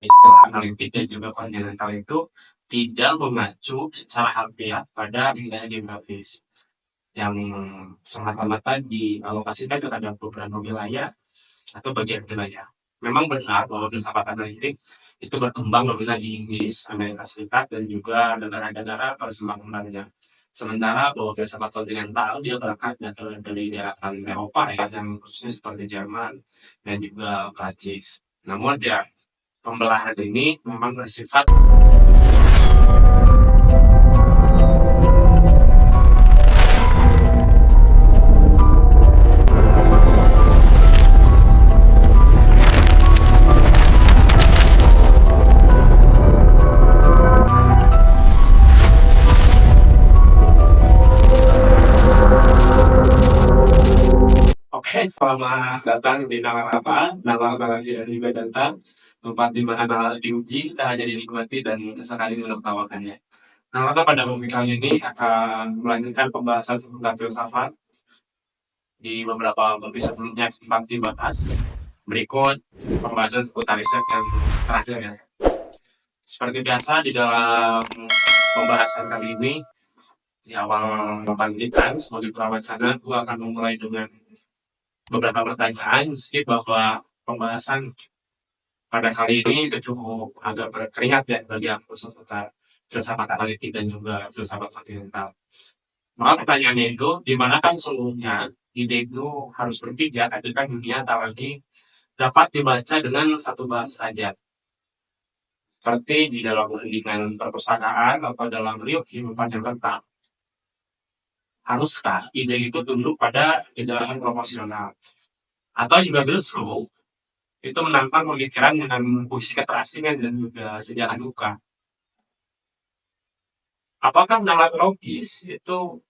istilah analitik dan juga kontinental itu tidak mengacu secara harfiah pada wilayah geografis yang semata-mata dialokasikan terhadap beberapa wilayah atau bagian wilayah. Memang benar bahwa filsafat analitik itu berkembang dominan di Inggris, Amerika Serikat, dan juga negara-negara persemakmuran lainnya. Sementara bahwa filsafat kontinental dia berangkat dari daerah Eropa ya, yang khususnya seperti Jerman dan juga Prancis. Namun ya pembelahan ini memang bersifat. Oke, selamat datang di Nalarapa, narasi dan juga tentang tempat di mana nalar diuji, tak hanya dinikmati dan sesekali menertawakannya. Nalarapa pada minggu kali ini akan melanjutkan pembahasan seputar filsafat di beberapa episode sebelumnya sempat dibahas. Berikut pembahasan seputar riset yang terakhir ya. Seperti biasa di dalam pembahasan kali ini, di awal pelantikan sebagai pelaksana, gue akan memulai dengan beberapa pertanyaan, meski bahwa pembahasan pada kali ini itu cukup agak berkeringat ya bagi aku seputar filsafat analitik dan juga filsafat kontinental. Maka pertanyaannya itu, di mana kan sesungguhnya ide itu harus berpijak ketika dunia tak lagi dapat dibaca dengan satu bahasa saja. Seperti di dalam pendidikan perpustakaan atau dalam riuk kehidupan yang tetap. Haruskah ide itu tunduk pada kejelasan proporsional? Atau juga justru itu menantang pemikiran dengan puisi keterasingan dan juga sejarah duka. Apakah nalar logis itu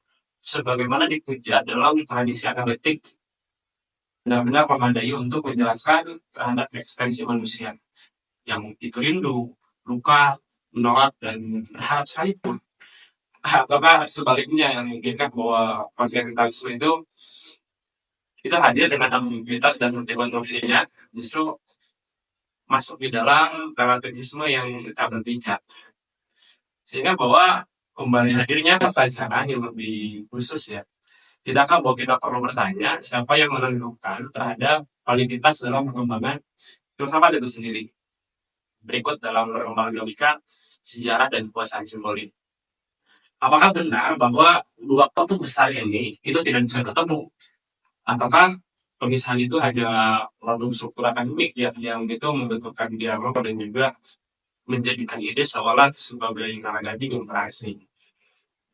sebagaimana dipuja dalam tradisi analitik benar-benar memadai untuk menjelaskan terhadap eksistensi manusia yang itu rindu, luka, menolak, dan berharap sekalipun. Apakah sebaliknya yang memungkinkan bahwa kontinentalisme itu hadir dengan ambiguitas dan dekonstruksinya justru masuk di dalam relativisme yang tetap berpijak. Sehingga bahwa kembali hadirnya pertanyaan yang lebih khusus ya. Tidakkah bahwa kita perlu bertanya siapa yang menentukan terhadap validitas dalam perkembangan filsafat itu sendiri? Berikut dalam perkembangan logika, sejarah, dan kekuasaan simbolik. Apakah benar bahwa dua kutub besar ini itu tidak bisa ketemu? Ataukah pemisahan itu hanya produk struktur akademik ya, yang itu membentukkan dialog dan juga menjadikan ide seolah sebagai naragading interaksi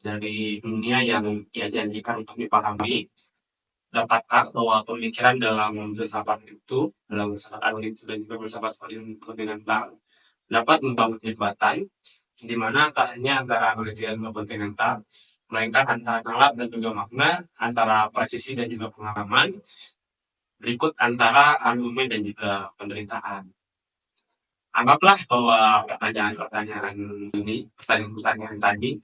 dari dunia yang ia janjikan untuk dipahami. Dapatkah bahwa pemikiran dalam filsafat itu, dalam filsafat analitik dan juga filsafat kontinental dapat membangun jembatan di mana tak hanya antara analitik dan kontinental, melainkan antara nalar dan juga makna, antara presisi dan juga pengalaman, berikut antara argumen dan juga penderitaan. Anggaplah bahwa pertanyaan-pertanyaan ini, pertanyaan-pertanyaan tadi,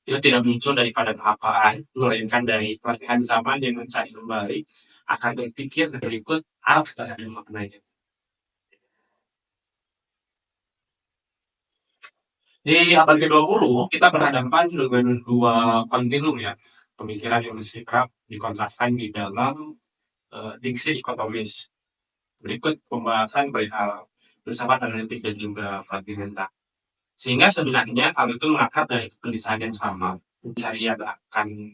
itu tidak muncul daripada keapaan, melainkan dari pelatihan zaman yang mencari kembali, akan berpikir berikut arah terhadap maknanya. Di abad ke-20, kita berhadapan dengan dua kontinum ya, pemikiran yang mesti kerap dikontraskan di dalam diksi dikotomis. Berikut pembahasan perihal filsafat analitik dan juga kontinental. Sehingga sebenarnya hal itu mengakar dari kegelisahan yang sama, pencarian akan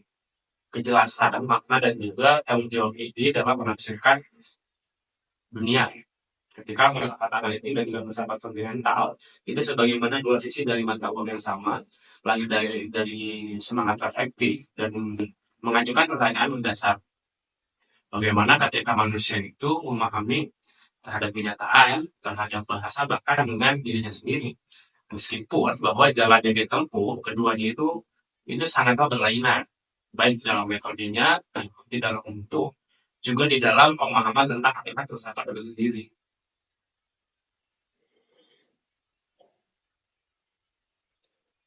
kejelasan makna dan juga tanggung jawab ide dalam menafsirkan dunia. Ketika filsafat analitik dan juga filsafat kontinental itu sebagaimana dua sisi dari mata uang yang sama, lahir dari semangat reflektif dan mengajukan pertanyaan mendasar. Bagaimana ketika manusia itu memahami terhadap kenyataan, terhadap bahasa, bahkan dengan dirinya sendiri. Meskipun bahwa jalan yang ditempuh, keduanya itu sangatlah berlainan. Baik dalam metodenya, di dalam bentuk, juga di dalam pemahaman tentang hakikat filsafat itu sendiri.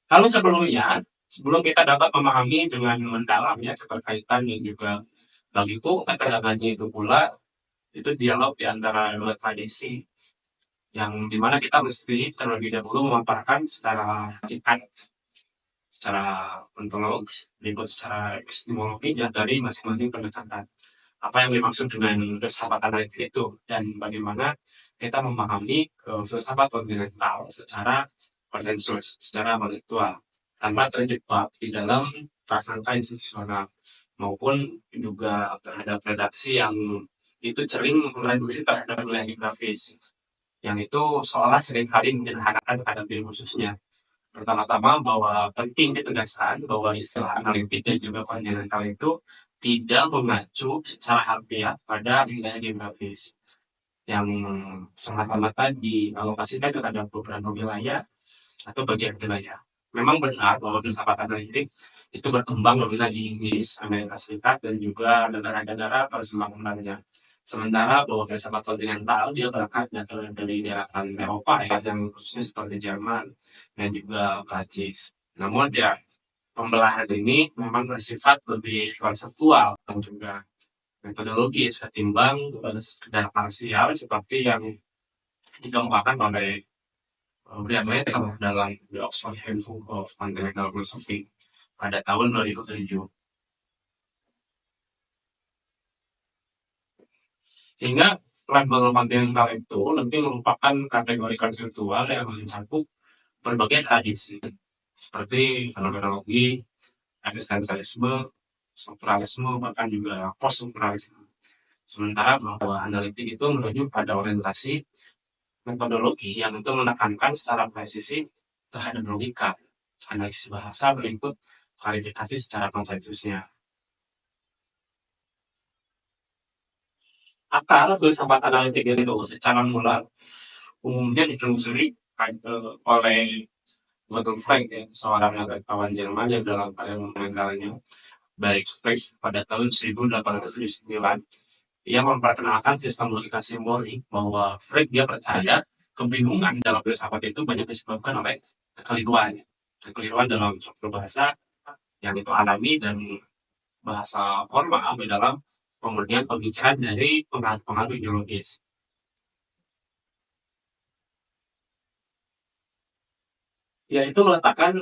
Lalu sebelum kita dapat memahami dengan mendalam ya keterkaitan yang juga bagiku keterangannya itu pula itu dialog di antara dua tradisi yang dimana kita mesti terlebih dahulu memaparkan secara hakikat, secara ontologis, berikut secara epistemologi ya, dari masing-masing pendekatan. Apa yang dimaksud dengan filsafat analitik itu, dan bagaimana kita memahami filsafat kontinental secara konsensus, secara konseptual, tanpa terjebak di dalam prasangka institusional, maupun juga terhadap redaksi yang itu sering mereduksi terhadap nilai geografis, yang itu seolah seringkali menyederhanakan terhadap diri khususnya. Pertama-tama bahwa penting ditegaskan bahwa istilah analitik dan juga kontinental itu tidak mengacu secara harfiah pada wilayah geografis yang semata-mata dialokasikan terhadap beberapa wilayah atau bagian wilayah. Memang benar bahwa filsafat analitik itu berkembang dominan di Inggris, Amerika Serikat, dan juga negara-negara persemakmurannya. Sementara bahwa filsafat kontinental dia berangkat dari daerah Eropa ya, yang khususnya seperti Jerman dan juga Prancis. Namun ya pembelahan ini memang bersifat lebih konseptual dan juga metodologis ketimbang sekedar parsial seperti yang dikemukakan oleh Brian Wetter dalam The Oxford Handbook of Continental Philosophy pada tahun 2007. Sehingga label kontinental itu lebih merupakan kategori konseptual yang mencakup berbagai tradisi seperti fenomenologi, eksistensialisme, strukturalisme, bahkan juga post-strukturalisme. Sementara bahwa analitik itu merujuk pada orientasi metodologi yang itu menekankan secara presisi terhadap logika, analisis bahasa berikut klarifikasi secara konsensusnya. Akar filsafat analitik itu secara mula umumnya ditelusuri oleh Otto Frank, ya, seorang kawan Jerman yang dalam karya meninggalnya Bergspräch pada tahun 1879. Ia memperkenalkan sistem logika simbolik bahwa Frank dia percaya kebingungan dalam filsafat itu banyak disebabkan oleh kekeliruan dalam struktur bahasa yang itu alami dan bahasa formal di dalam pemurnian pemikiran dari pengaruh-pengaruh ideologis. Yaitu meletakkan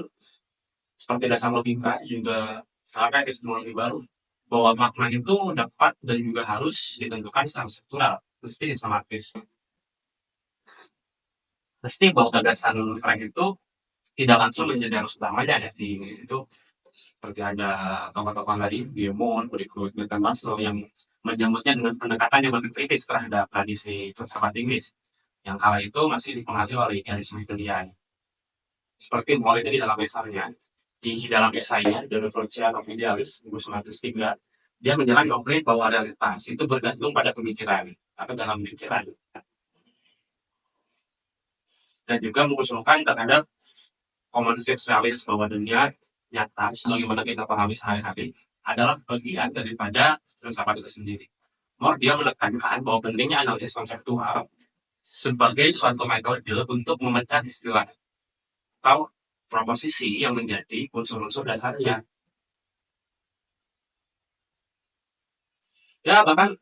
seperti dasar logika juga sampai epistemologi baru bahwa makna itu dapat dan juga harus ditentukan secara struktural, mesti sistematis. Mesti bahwa gagasan Frank itu tidak langsung menjadi arus utamanya ya di Inggris itu, seperti ada tokoh-tokoh dari Biemon, berikut Milton Marshall yang menyambutnya dengan pendekatan yang lebih kritis terhadap tradisi filsafat Inggris yang kala itu masih dipengaruhi oleh idealisme pilihan. Seperti mulai tadi dalam esainya, di dalam esainya The Revolution of Idealism 1903, dia menyerang doktrin bahwa realitas itu bergantung pada pemikiran atau dalam pikiran, dan juga mengusulkan terhadap common sense realis bahwa dunia nyata sebagaimana kita pahami sehari-hari adalah bagian daripada filsafat itu sendiri. More dia menekankan bahwa pentingnya analisis konseptual sebagai suatu metode untuk memecah istilah atau proposisi yang menjadi unsur-unsur dasarnya. Ya bahkan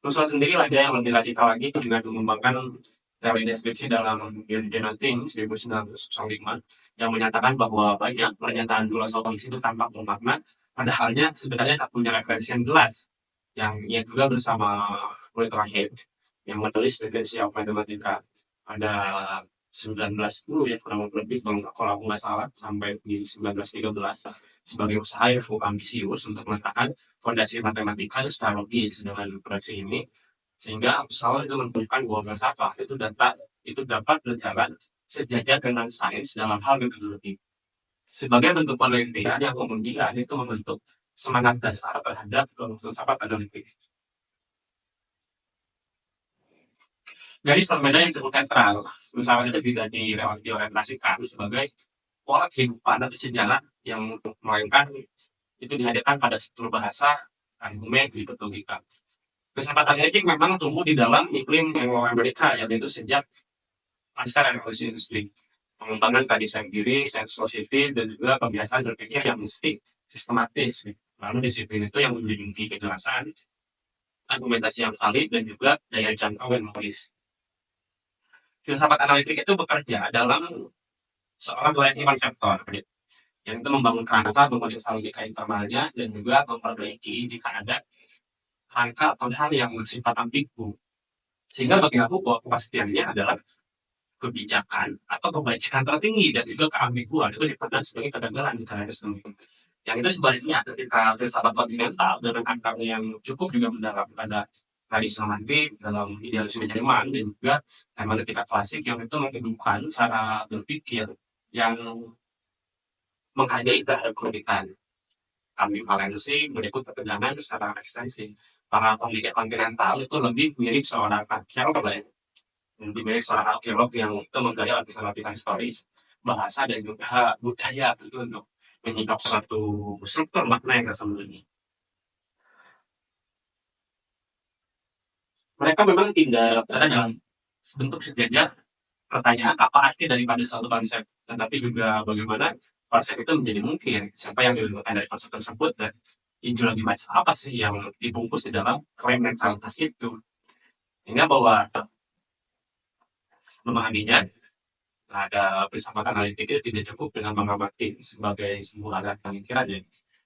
Rousseau sendiri lagi yang lebih radikal lagi dengan mengembangkan teori deskripsi dalam General Things 1905 yang menyatakan bahwa banyak pernyataan filosofis itu tampak bermakna, padahalnya sebenarnya tak punya referensi yang jelas. Yang ia juga bersama Walter Head yang menulis definisi of matematika pada 1910 ya, kurang lebih kalau aku nggak salah, sampai di 1913 sebagai usaha yang cukup ambisius untuk meletakkan fondasi matematika secara logis dengan proyeksi ini, sehingga Husserl itu menunjukkan bahwa filsafat itu dapat berjalan sejajar dengan sains dalam hal metodologi sebagai bentuk penelitian yang kemudian itu membentuk semangat dasar terhadap filsafat analitik. Jadi perbedaan yang cukup sentral, filsafat itu tidak diorientasikan sebagai pola kehidupan atau sejarah yang melainkan itu dihadirkan pada struktur bahasa, argumen, berikut logika. Filsafat analitik memang tumbuh di dalam iklim Amerika, yaitu sejak pasca revolusi industri. Pengembangan tadi saya kiri, sense positif, dan juga kebiasaan berpikir yang mesti sistematis. Lalu disiplin itu yang menjunjung kejelasan, argumentasi yang valid, dan juga daya jangkau yang logis. Filsafat analitik itu bekerja dalam seorang layaknya konseptor, gitu, yang itu membangun kerangka, mengoreksi logika internalnya, dan juga memperbaiki jika ada kerangka atau hal yang bersifat ambigu. Sehingga bagi aku bahwa kepastiannya adalah kebijakan atau kebajikan tertinggi, dan juga keambiguan itu dipandang sebagai kegagalan di cara episteme. Yang itu sebaliknya ketika filsafat kontinental dengan akar yang cukup juga mendalam pada tradisi romantik dalam idealisme Jerman, dan juga hermeneutika klasik yang itu menghidupkan cara berpikir yang menghargai terhadap kerumitan, ambivalensi, berikut ketegangan secara ekstensi. Para pemikir kontinental itu lebih mirip seorang arkeolog lah ya, lebih mirip seorang arkeolog yang itu menggali lapisan-lapisan historis, bahasa, dan juga budaya itu untuk menyingkap suatu struktur makna yang tersembunyi. Mereka memang tidak berada dalam bentuk sejajar pertanyaan apa arti daripada suatu konsep, tetapi juga bagaimana konsep itu menjadi mungkin, siapa yang diuntungkan dari konsep tersebut, dan ideologi macam apa sih yang dibungkus di dalam klaim netralitas itu. Sehingga bahwa memahaminya terhadap filsafat analitik itu tidak cukup dengan mengamati sebagai sebuah alat pemikiran ya.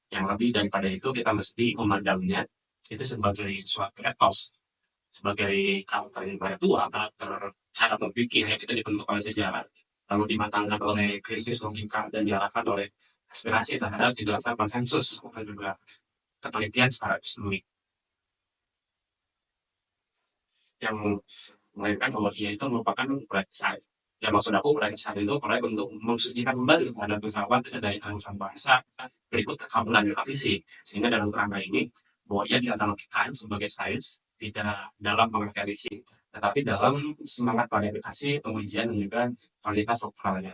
Yang lebih daripada itu kita mesti memandangnya itu sebagai suatu etos, sebagai karakter intelektual, karakter cara berpikir yang itu dibentuk oleh sejarah, lalu dimatangkan oleh krisis logika dan diarahkan oleh aspirasi terhadap kejelasan konsensus atau juga ketelitian secara epistemik yang melainkan bahwa ia itu merupakan proyek besar. Ya maksud aku proyek besar itu proyek untuk mensucikan kembali terhadap filsafat dari keharusan bahasa berikut kekabulan metafisik, sehingga dalam kerangka ini bahwa ia dianalogikan sebagai sains tidak dalam pengertian fisik, tetapi dalam semangat klarifikasi, pengujian, dan juga kualitas strukturalnya.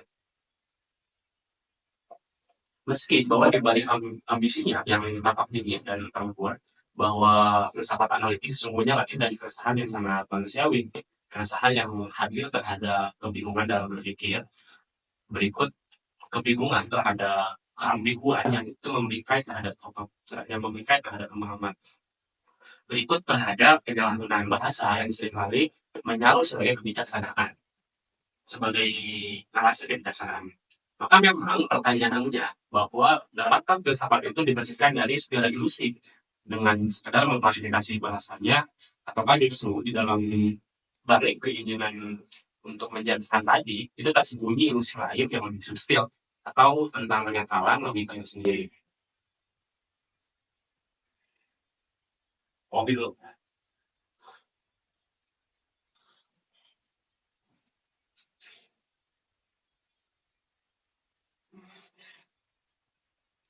Meski bahwa di balik ambisinya yang tampak dingin dan perempuan, bahwa filsafat analitik sesungguhnya lahir dari keresahan yang sangat manusiawi, keresahan yang hadir terhadap kebingungan dalam berpikir, berikut kebingungan terhadap keambiguan yang itu membikai terhadap pemahaman, berikut terhadap penyalahgunaan bahasa yang seringkali menyaruh sebagai kebijaksanaan, sebagai narasi kebijaksanaan. Maka memang pertanyaannya bahwa dapatkah filsafat itu dibersihkan dari segala ilusi dengan sekadar mengklarifikasi bahasanya, ataukah justru di dalam balik keinginan untuk menjadikan tadi itu tak sembunyi ilusi lain yang lebih substansial atau tentang kenyataan logikanya sendiri. Oh gitu.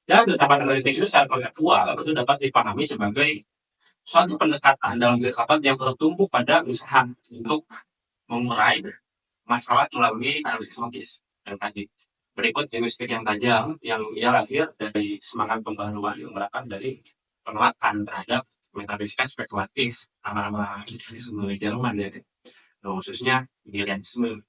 Ya, filsafat analitik itu secara konseptual itu dapat dipahami sebagai suatu pendekatan dalam filsafat yang bertumpu pada usaha untuk mengurai masalah melalui analisis logis dan tadi. Berikut linguistik yang tajam yang ia lahir dari semangat pembaruan yang berasal dari penolakan terhadap metafisika spekulatif ala-ala idealisme Jerman ya. Khususnya idealisme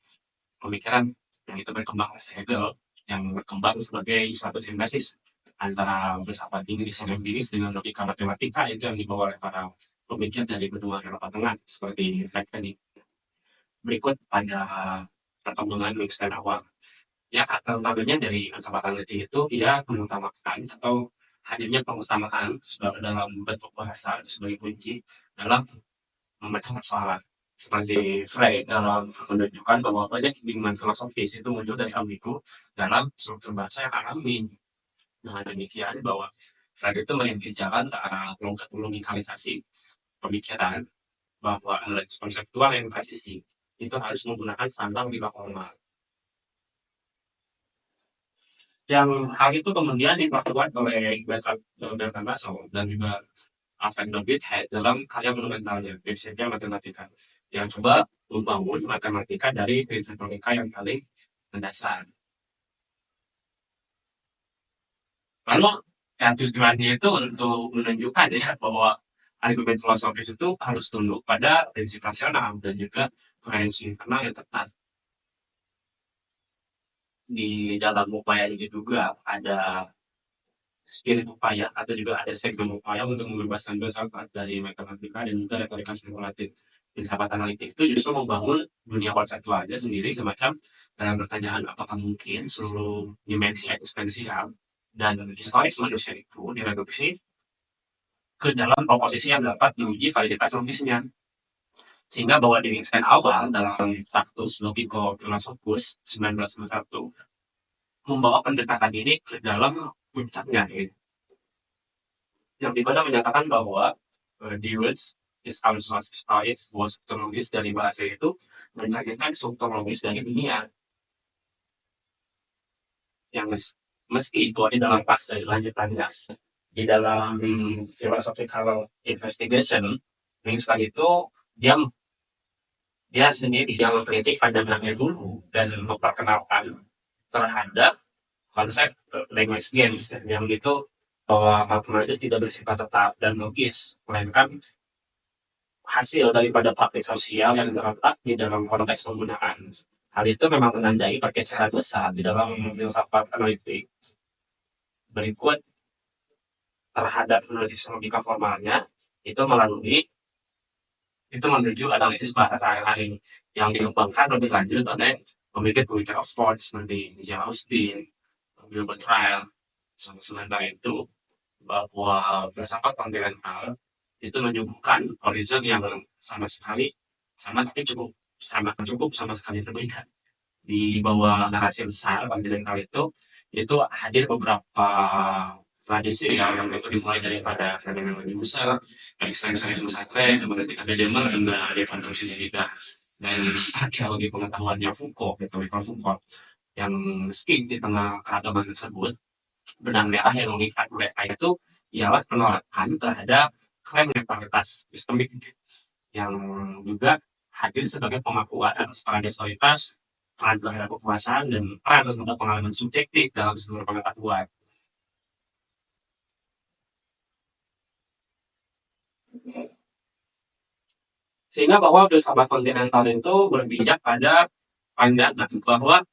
pemikiran yang itu berkembang oleh Hegel, yang berkembang sebagai suatu sintesis antara filsafat Inggris yang empiris dengan logika matematika itu yang dibawa oleh para pemikir dari benua Eropa Tengah seperti Frank tadi. Berikut pada perkembangan mixed awal. Ya, kata utamanya dari filsafat analitik itu ia mengutamakan atau hadirnya pengutamaan dalam bentuk bahasa sebagai kunci dalam membaca persoalan. Seperti Frey dalam menunjukkan bahwa banyak kebingungan filosofis itu muncul dari ambigu dalam struktur bahasa yang alami. Dengan demikian bahwa Frey itu merintis jalan ke arah logikalisasi pemikiran, bahwa analisis konseptual yang presisi itu harus menggunakan pandang logika formal. Yang hal itu kemudian diperkuat oleh Bertrand Russell dan juga Alfred Whitehead dalam karya monumentalnya, prinsipnya matematika, yang coba membangun matematika dari prinsip logika yang paling mendasar. Lalu ya, tujuannya itu untuk menunjukkan ya bahwa argumen filosofis itu harus tunduk pada prinsip rasional dan juga koherensi internal yang tepat. Di dalam upaya itu juga ada spirit upaya atau juga ada segmen upaya untuk membebaskan filsafat dari matematika dan juga retorika spekulatif. Filsafat analitik itu justru membangun dunia konseptualnya sendiri, semacam dalam pertanyaan apakah mungkin seluruh dimensi eksistensial dan historis manusia itu direduksi ke dalam proposisi yang dapat diuji validitas logisnya. Sehingga bahwa di Wittgenstein awal dalam Tractus Logico Philosophus 1991 membawa pendekatan ini ke dalam puncaknya, yang dimana menyatakan bahwa the words is also is was strukturologis dari bahasa itu menceritakan strukturologis dari dunia, yang meski itu ada dalam fase lanjutannya di dalam philosophical investigation. Wittgenstein itu dia sendiri yang mengkritik pandangannya dulu dan memperkenalkan terhadap konsep language games, yang itu bahwa makna itu tidak bersifat tetap dan logis, melainkan hasil daripada praktik sosial yang terletak di dalam konteks penggunaan. Hal itu memang menandai pergeseran besar di dalam filsafat analitik berikut terhadap analisis logika formalnya, itu menuju analisis bahasa lain yang dikembangkan lebih lanjut oleh pemikir-pemikir Oxford seperti Jane Austen, Wilbur Trial. Sementara itu, bahwa filsafat kontinental itu menyuguhkan horizon yang sama sekali berbeda. Di bawah narasi besar kontinental itu hadir beberapa tradisi yang itu dimulai daripada fenomenologi besar, eksistensialisme sacred, hermeneutika Gadamer, dan ada konstruksi juga, dan arkeologi pengetahuannya Foucault, Foucault, yang meski di tengah keragaman tersebut, benang merah yang mengikat mereka itu ialah penolakan terhadap klaim netralitas sistemik, yang juga hadir sebagai pengakuan atas paradisialitas, peran terhadap kekuasaan, dan peran terhadap pengalaman subjektif dalam seluruh pengetahuan. Sehingga bahwa filsafat kontinental itu berpijak pada pandangan bahwa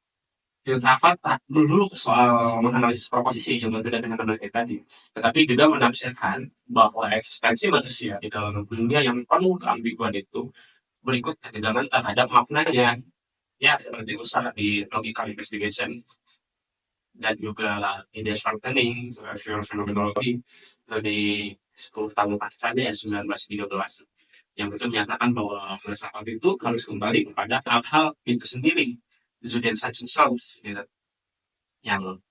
filsafat tak melulu soal menganalisis proposisi yang berbeda dengan analitik tadi, tetapi juga menafsirkan bahwa eksistensi manusia di dalam dunia yang penuh keambiguan itu berikut ketegangan terhadap maknanya, ya seperti usaha di logical investigation dan juga ide strengthening fenomenologi itu di 10 tahun pascanya, 1913, yang itu menyatakan bahwa filsafat itu harus kembali kepada hal-hal itu sendiri, Zudensize themselves, gitu, yang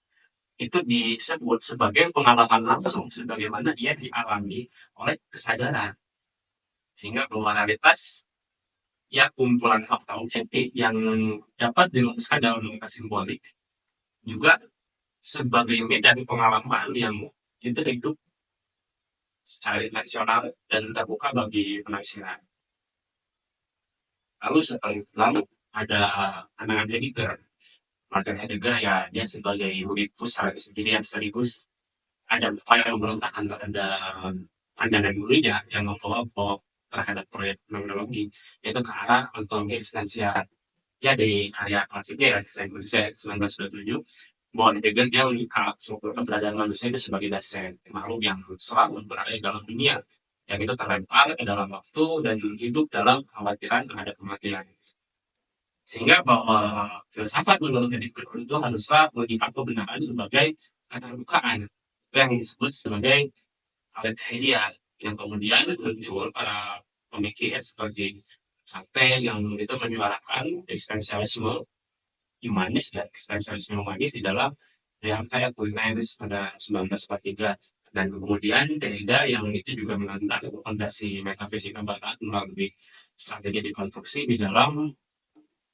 itu disebut sebagai pengalaman langsung sebagaimana dia dialami oleh kesadaran, sehingga bahwa realitas ya kumpulan fakta objektif yang dapat dirumuskan dalam logika simbolik juga sebagai medan pengalaman yang itu hidup secara intensional dan terbuka bagi penafsiran. Lalu ada pandangan editor Martin Heidegger, ya dia sebagai Oedipus sendiri yang sekaligus ada upaya memberontakkan terhadap pandangan gurunya yang membawa terhadap proyek fenomenologi, yaitu ke arah ontologi eksistensial. Ya di karya klasiknya ya, 1927, bahwa Heidegger dia mengikat keberadaan manusia itu sebagai dasar makhluk yang selalu berada dalam dunia, yang itu terlempar ke dalam waktu dan hidup dalam kekhawatiran terhadap kematian. Sehingga bahwa filsafat menurut Heidegger itu haruslah mengikat kebenaran sebagai keterbukaan, itu yang disebut sebagai aletheia, yang kemudian muncul para pemikir seperti Sartre yang itu menyuarakan eksistensialisme humanis dan eksistensialisme humanis di dalam Realita Apollinaris pada 1943, dan kemudian Derrida yang itu juga menantang fondasi metafisika barat melalui strategi dekonstruksi di dalam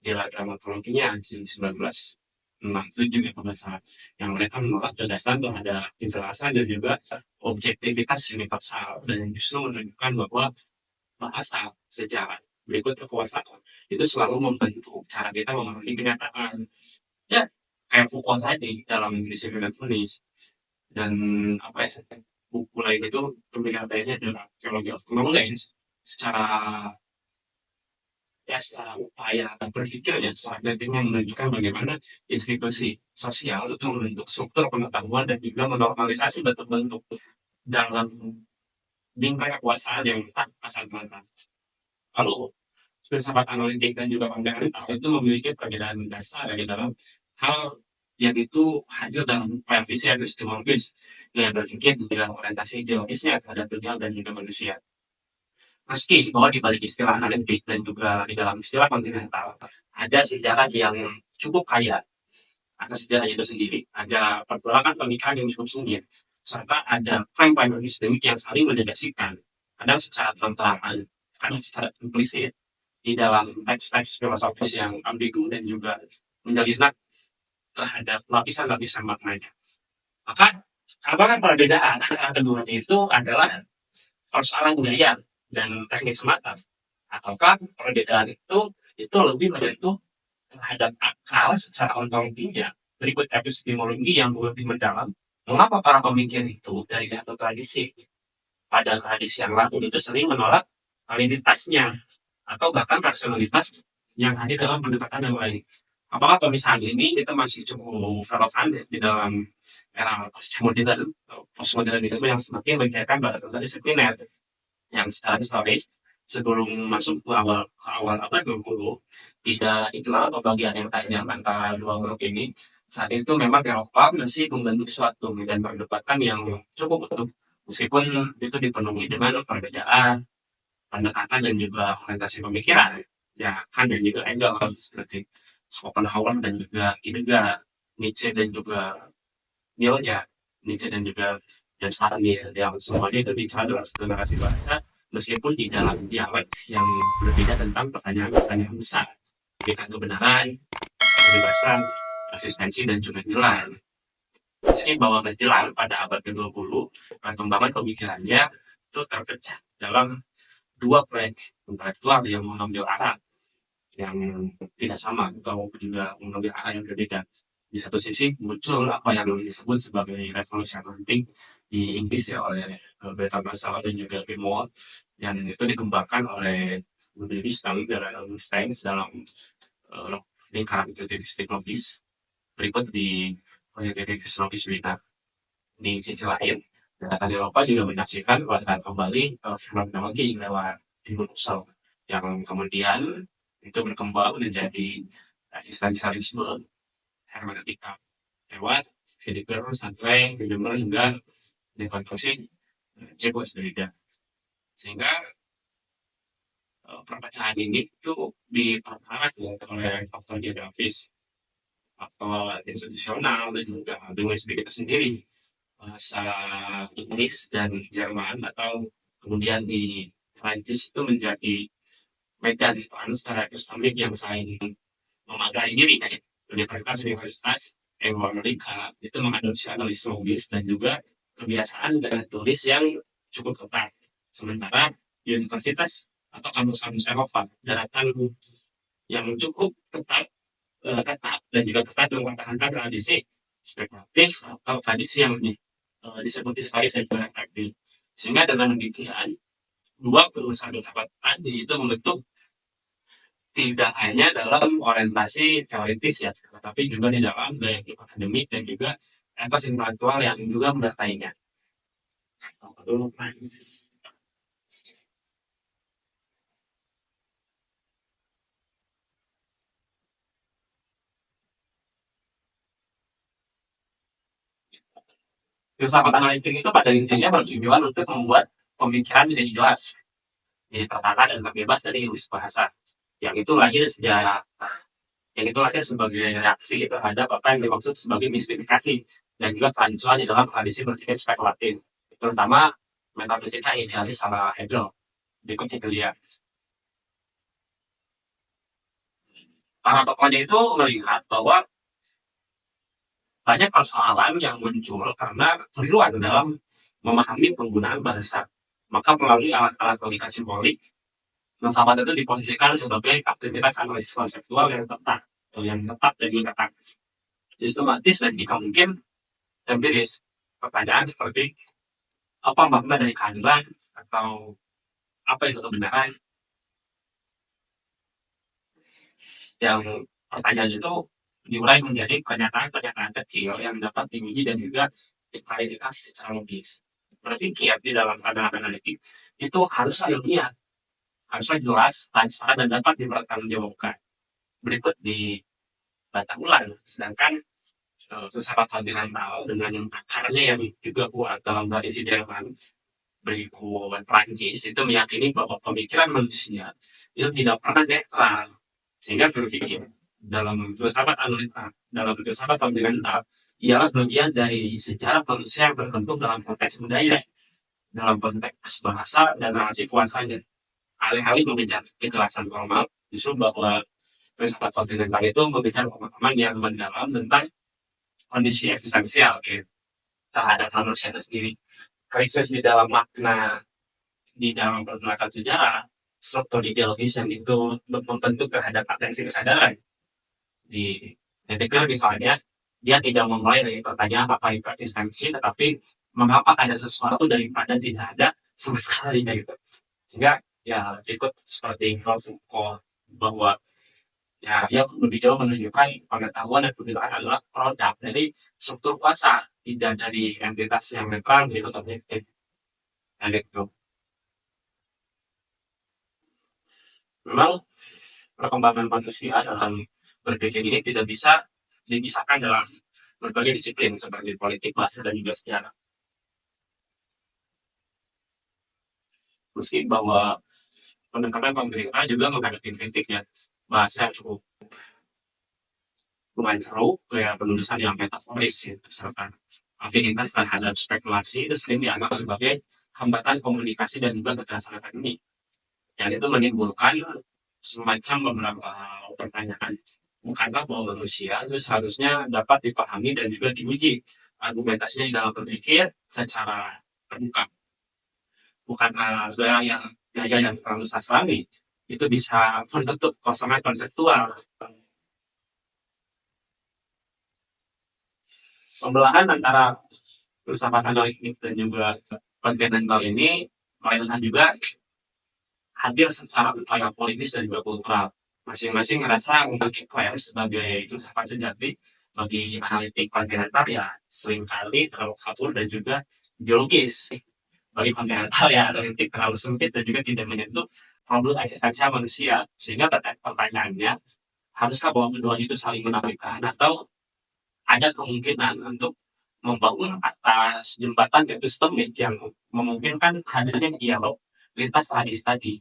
diagramatologinya 1967 ya pembahasan, yang mereka menolak gagasan terhadap kejelasan dan juga objektivitas universal, dan justru menunjukkan bahwa bahasa sejarah berikut kekuasaan itu selalu membentuk cara kita memahami kenyataan, ya kayak Foucault tadi dalam disiplin tulis, dan apa ya, buku lain itu pemikiran lainnya adalah Theology of Knowledge, secara upaya berpikirnya secara kritiknya menunjukkan bagaimana institusi sosial itu membentuk struktur pengetahuan dan juga menormalisasi bentuk-bentuk dalam bingkai kekuasaan yang tak asal mata. Lalu filsafat analitik dan juga fundamental itu memiliki perbedaan dasar di dalam hal yang itu hadir dalam revisi epistemologis gaya berpikir dengan orientasi ideologisnya terhadap dunia dan juga manusia. Meski bahwa di balik istilah analitik dan juga di dalam istilah kontinental ada sejarah yang cukup kaya atas sejarah itu sendiri, ada pergolakan pemikiran yang cukup sengit, serta ada klaim-klaim epistemik yang saling mendedikasikan, kadang secara terang-terangan, kadang secara implisit, di dalam teks-teks filosofis yang ambigu dan juga menjelinap terhadap lapisan-lapisan maknanya. Maka, apakah perbedaan antara keduanya itu adalah persoalan gaya dan teknik semata? Ataukah perbedaan itu lebih menyentuh terhadap akal secara ontologinya? Berikut epistemologi yang lebih mendalam. Mengapa para pemikir itu dari satu tradisi pada tradisi yang lain itu sering menolak validitasnya atau bahkan rasionalitas yang hadir dalam pendekatan yang lain? Apakah pemisahan ini kita masih cukup relevan di dalam era postmodernisme yang semakin mencairkan batasan disipliner yang secara historis sebelum masuk ke awal abad 20 tidak dikenal pembagian yang tajam antara dua blok ini. Saat itu memang Eropa masih membentuk suatu medan perdebatan yang cukup utuh meskipun itu dipenuhi dengan perbedaan pendekatan dan juga orientasi pemikiran ya kan dan juga Engels seperti Schopenhauer dan juga Kierkegaard, Nietzsche dan juga Nietzsche, Nietzsche dan juga dan Sartre yang semuanya itu bicara dalam satu narasi bahasa meskipun di dalam dialog yang berbeda tentang pertanyaan-pertanyaan besar tentang kebenaran, kebebasan, eksistensi dan juga nilai. Meski bahwa menjelang pada abad ke-20, perkembangan pemikirannya itu terpecah dalam dua proyek intelektual yang mengambil arah yang tidak sama atau juga mengambil arah yang berbeda. Di satu sisi muncul apa yang disebut sebagai revolusi analitik di Inggris ya oleh Bertrand Russell dan juga Tim Wall yang itu dikembangkan oleh Ludwig Stein dalam lingkaran positivistik logis. Berikut di positivistik logis Wiener. Di sisi lain, daratan Eropa juga menyaksikan kekuatan kembali fenomenologi lewat Immanuel Husserl yang kemudian itu berkembang menjadi eksistensialisme hermeneutika lewat Heidegger sampai Hume hingga dekonstruksi Jacques Derrida. Sehingga perpecahan ini itu diperparah oleh faktor geografis, faktor institusional dan juga linguistik itu sendiri. Bahasa Inggris dan Jerman atau kemudian di Prancis itu menjadi medan peran secara epistemik yang saling memakai diri kayak universitas Amerika itu mengadopsi analisis logis dan juga kebiasaan dan tulis yang cukup ketat. Sementara universitas atau kampus-kampus Eropa daratan yang cukup ketat dan juga ketat mempertahankan tradisi spekulatif atau tradisi yang disebut historis dan juga praktik. Sehingga dengan demikian dua perusahaan tadi itu membentuk tidak hanya dalam orientasi teoritis ya, tetapi juga di dalam gaya hidup akademik dan juga etos intelektual yang juga menyertainya. Filsafat analitik itu pada intinya bertujuan untuk membuat pemikiran menjadi jelas, jadi tertata dan terbebas dari ilmu bahasa. Yang itu lahir sebagai reaksi terhadap apa yang dimaksud sebagai mistifikasi dan juga kerancuan di dalam tradisi berpikir spekulatif, terutama metafisika idealis ala Hegel. Berikut Hegelian. Para tokohnya itu melihat bahwa banyak persoalan yang muncul karena kekeliruan dalam memahami penggunaan bahasa. Maka melalui alat-alat logika simbolik, filsafat itu diposisikan sebagai aktivitas analisis konseptual yang tepat dan juga ketat, sistematis dan jika mungkin empiris. Pertanyaan seperti apa makna dari keadilan atau apa itu kebenaran, yang pertanyaan itu diurai menjadi pernyataan-pernyataan kecil yang dapat diuji dan juga diklarifikasi secara logis. Berpikir di dalam pandangan analitik itu harus ilmiah, harusnya jelas, transparan, dan dapat dipertanggungjawabkan. Berikut di batang ulang. Sedangkan filsafat kontinental dengan akarnya yang juga kuat dalam tradisi Jerman berikut Prancis itu meyakini bahwa pemikiran manusia itu tidak pernah netral, sehingga berpikir dalam filsafat kontinental ialah bagian dari sejarah manusia yang berbentuk dalam konteks budaya, dalam konteks bahasa dan relasi kuasanya. Alih-alih mengejar kejelasan formal, justru bahwa filsafat kontinental itu mengejar pemahaman yang mendalam tentang kondisi eksistensial terhadap manusia itu sendiri. Krisis di dalam makna, di dalam pergerakan sejarah, struktur ideologis yang itu membentuk terhadap atensi kesadaran. Di Heidegger misalnya, dia tidak memulai dari pertanyaan apa itu eksistensi, tetapi mengapa ada sesuatu daripada tidak ada sama sekali gitu. Sehingga ya ikut seperti Foucault bahwa ya dia lebih jauh menunjukkan pengetahuan dan kebudayaan adalah produk dari struktur kuasa, tidak dari entitas yang netral gitu objektif. Gitu. Memang perkembangan manusia dalam berpikir ini tidak bisa dipisahkan dalam berbagai disiplin seperti politik, bahasa, dan juga sejarah. Meski bahwa pendekatan pemerintah juga menghadapi kritiknya, bahasa cukup lumayan seru, kayak penulisan yang metaforis serta afinitas terhadap spekulasi itu sering dianggap sebagai hambatan komunikasi dan juga kekerasan akademik, yang itu menimbulkan semacam beberapa pertanyaan. Bukankah bahwa manusia itu seharusnya dapat dipahami dan juga diuji argumentasinya dalam berpikir secara terbuka? Bukankah gaya yang terlalu sastrani itu bisa menutup kosongan konseptual? Pembelahan antara filsafat analitik dan juga kontinental ini melainkan juga hadir secara upaya politis dan juga kultural. Masing-masing merasa mengklaim sebagai filsafat sejati. Bagi analitik kontinental ya seringkali terlalu kabur dan juga ideologis. Bagi kontinental ya analitik terlalu sempit dan juga tidak menyentuh problem eksistensial manusia. Sehingga pertanyaannya, haruskah bahwa keduanya itu saling menafikan atau ada kemungkinan untuk membangun atas jembatan epistemik yang memungkinkan hadirnya dialog lintas tradisi tadi.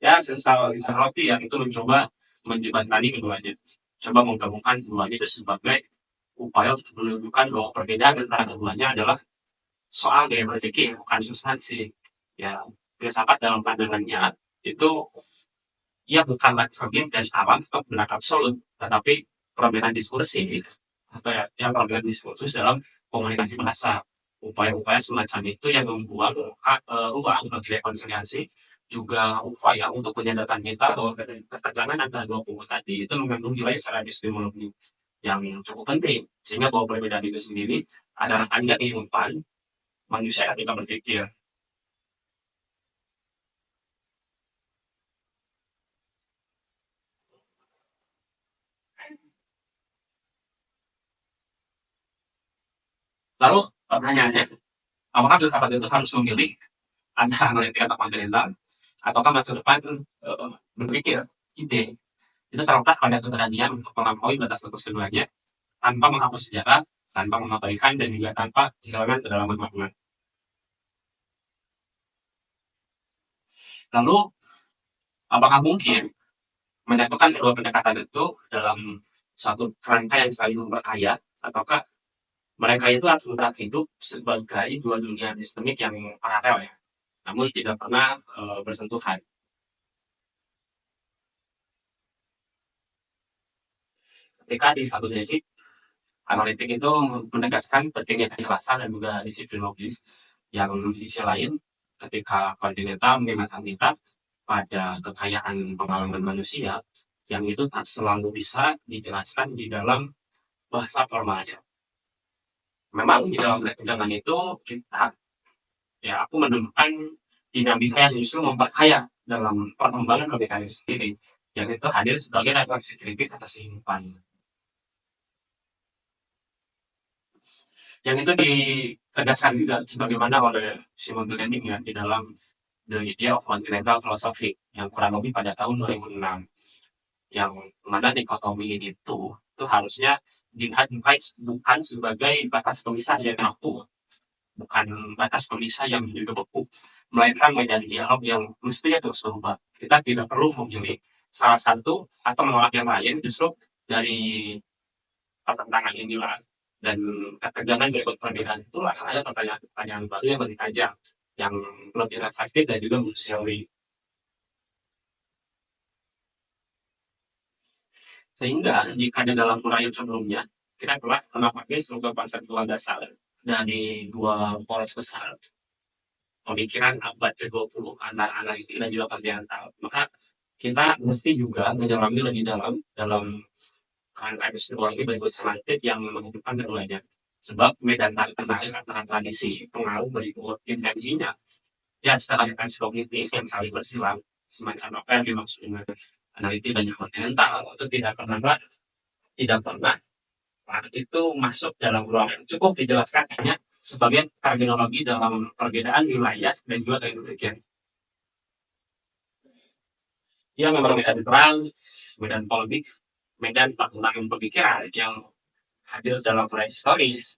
Ya, sensal roti yang itu mencoba menjembatani keduanya. Coba menggabungkan keduanya itu sebagai upaya untuk menunjukkan bahwa perbedaan antara keduanya adalah soal gaya berpikir, bukan substansi. Ya, filsafat dalam pandangannya itu ia bukanlah cermin dari alam atau benar absolut, tetapi perbedaan diskursif atau yang perbedaan diskursus dalam komunikasi bahasa. Upaya-upaya semacam itu yang membuat ruang bagi rekonsiliasi, juga upaya untuk menyadarkan kita bahwa ketegangan antara dua kubu tadi itu mengandung nilai secara epistemologi yang cukup penting, sehingga bahwa perbedaan itu sendiri adalah tanda kehidupan manusia ketika berpikir. Lalu pertanyaannya, apakah filsafat itu harus memilih antara analitik atau kontinental, ataukah masa depan berpikir ide itu terletak pada keberanian untuk melampaui batas-batas keduanya tanpa menghapus sejarah, tanpa mengabaikan, dan juga tanpa kehilangan kedalaman makna. Lalu, apakah mungkin menyatukan kedua pendekatan itu dalam satu kerangka yang saling memperkaya, ataukah mereka itu harus tetap hidup sebagai dua dunia epistemik yang paralel ya, namun tidak pernah bersentuhan. Ketika di satu sisi analitik itu menegaskan pentingnya kejelasan dan juga disiplin logis, yang di sisi lain ketika kontinental mengingatkan kita pada kekayaan pengalaman manusia yang itu tak selalu bisa dijelaskan di dalam bahasa formalnya. Memang di dalam ketegangan itu aku menemukan dinamika yang justru memperkaya dalam perkembangan pemikiran itu sendiri, yang itu hadir sebagai refleksi kritis atas kehidupan. Yang itu ditegaskan juga sebagaimana oleh Simon Glenning ya di dalam The Idea of Continental Philosophy yang kurang lebih pada tahun 2006, yang mana dikotomi ini itu harusnya dilihat bukan sebagai batas pemisah yang kaku, bukan batas pemisah yang juga beku, melainkan medan dialog yang mestinya terus berubah. Kita tidak perlu memilih salah satu atau menolak yang lain, justru dari pertentangan inilah dan ketegangan berikut perbedaan itu akan ada pertanyaan-pertanyaan baru yang lebih tajam, yang lebih reflektif dan juga manusiawi. Sehingga jika di dalam uraian sebelumnya kita telah memakai struktur konseptual dasar dari dua poros besar pemikiran abad ke-20 antara analitik dan juga kontinental, maka kita mesti juga menyelami lebih dalam kerangka epistemologi berikut semantik yang menghubungkan keduanya. Sebab medan tarik menarik antara tradisi pengaruh berikut intensinya ya secara intensi kognitif yang saling bersilang, semacam apa yang dimaksud dengan analitik dan juga kontinental, itu tidak pernah itu masuk dalam ruang yang cukup dijelaskan hanya sebagai terminologi dalam perbedaan wilayah dan juga gaya berpikir. Ya memang medan perang, medan polemik, medan perkembangan pemikiran yang hadir dalam proyek historis,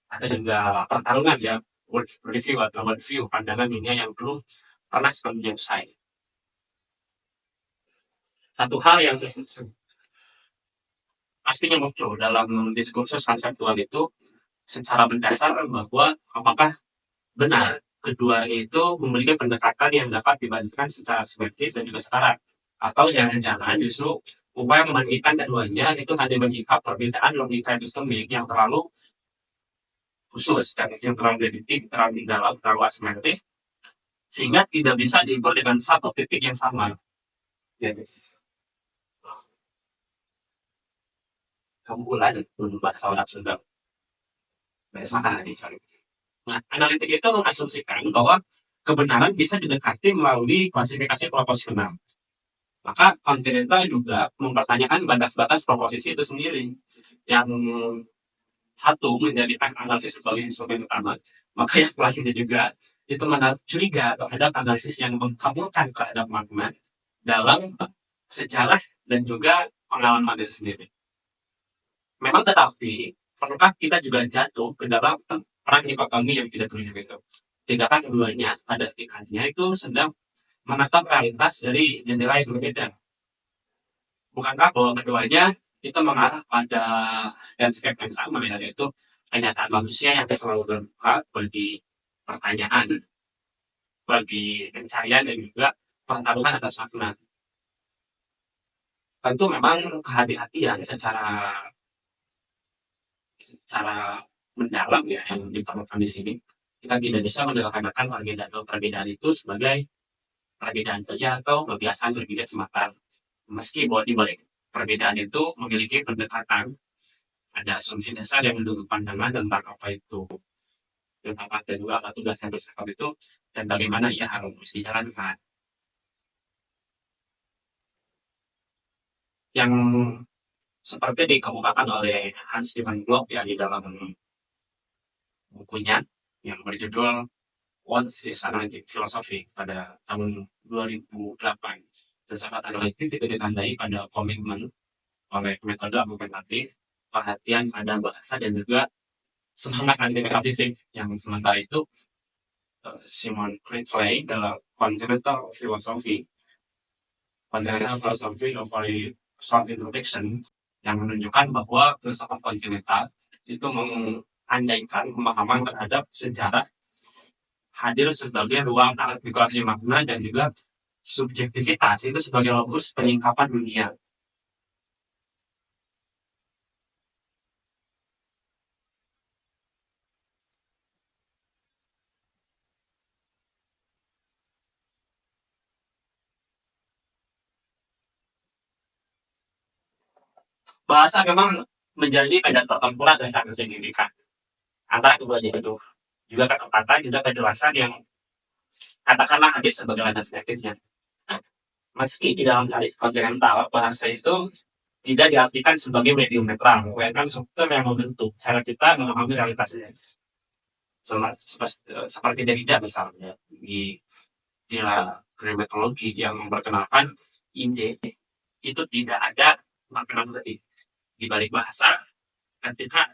atau juga pertarungan ya, world review atau world view, pandangan dunia yang belum pernah sepenuhnya usai. Satu hal yang pastinya muncul dalam diskursus konseptual itu secara mendasar bahwa apakah benar kedua itu memiliki pendekatan yang dapat dibandingkan secara simetris dan juga setara, atau jangan-jangan justru upaya membandingkan keduanya itu hanya menyingkap perbedaan logika epistemik yang terlalu khusus dan yang terlalu dediktif, terlalu dalam, terlalu asimetris, sehingga tidak bisa diukur dengan satu titik yang sama. Ya. Kamu ulang bahasa orang Sunda. Nah, analitik itu mengasumsikan bahwa kebenaran bisa didekati melalui klasifikasi proporsional. Maka kontinental juga mempertanyakan batas-batas proposisi itu sendiri. Yang satu menjadikan analisis sebagai instrumen utama, maka yang selanjutnya juga itu menaruh curiga terhadap analisis yang mengkabulkan terhadap makna dalam sejarah dan juga pengalaman itu sendiri. Memang tetapi, perlukah kita juga jatuh ke dalam perang dikotomi yang tidak terlihat itu? Tidakkah keduanya pada tingkatnya itu sedang menatap realitas dari jendela yang berbeda? Bukankah bahwa keduanya itu mengarah pada landscape yang sama, ya, yaitu kenyataan manusia yang selalu terbuka bagi pertanyaan, bagi pencarian dan juga pertaruhan atas makna. Tentu memang kehati-hatian secara mendalam ya yang diperlukan di sini. Kita tidak bisa menyederhanakan perbedaan itu sebagai perbedaan saja atau kebiasaan berbeda semata. Meski bahwa di balik perbedaan itu memiliki pendekatan, ada asumsi dasar yang mendukung pandangan tentang apa itu dan apa dan juga apa tugas yang bersifat itu dan bagaimana ia harus dijalankan. Yang seperti dikemukakan oleh Hans Johann Bloch ya di dalam bukunya yang berjudul What is Analytic Philosophy pada tahun 2008. Filsafat analitik itu ditandai pada komitmen oleh metode argumentatif, perhatian pada bahasa dan juga semangat anti metafisik. Yang sementara itu Simon Critchley dalam Continental Philosophy of Self-Introduction yang menunjukkan bahwa filsafat kontinental itu mengandaikan pemahaman terhadap sejarah hadir sebagai ruang artikulasi makna dan juga subjektivitas itu sebagai lokus penyingkapan dunia. Bahasa memang menjadi medan pertempuran yang sangat signifikan antara keduanya itu. Juga ketepatan, juga kejelasan yang katakanlah hadir sebagai landas negatifnya. Meski di dalam tradisi kontinental bahasa itu tidak diartikan sebagai medium netral, melainkan struktur yang membentuk cara kita memahami realitasnya. Seperti Derrida misalnya di metodologi yang memperkenalkan ide itu tidak ada makna tadi di balik bahasa, ketika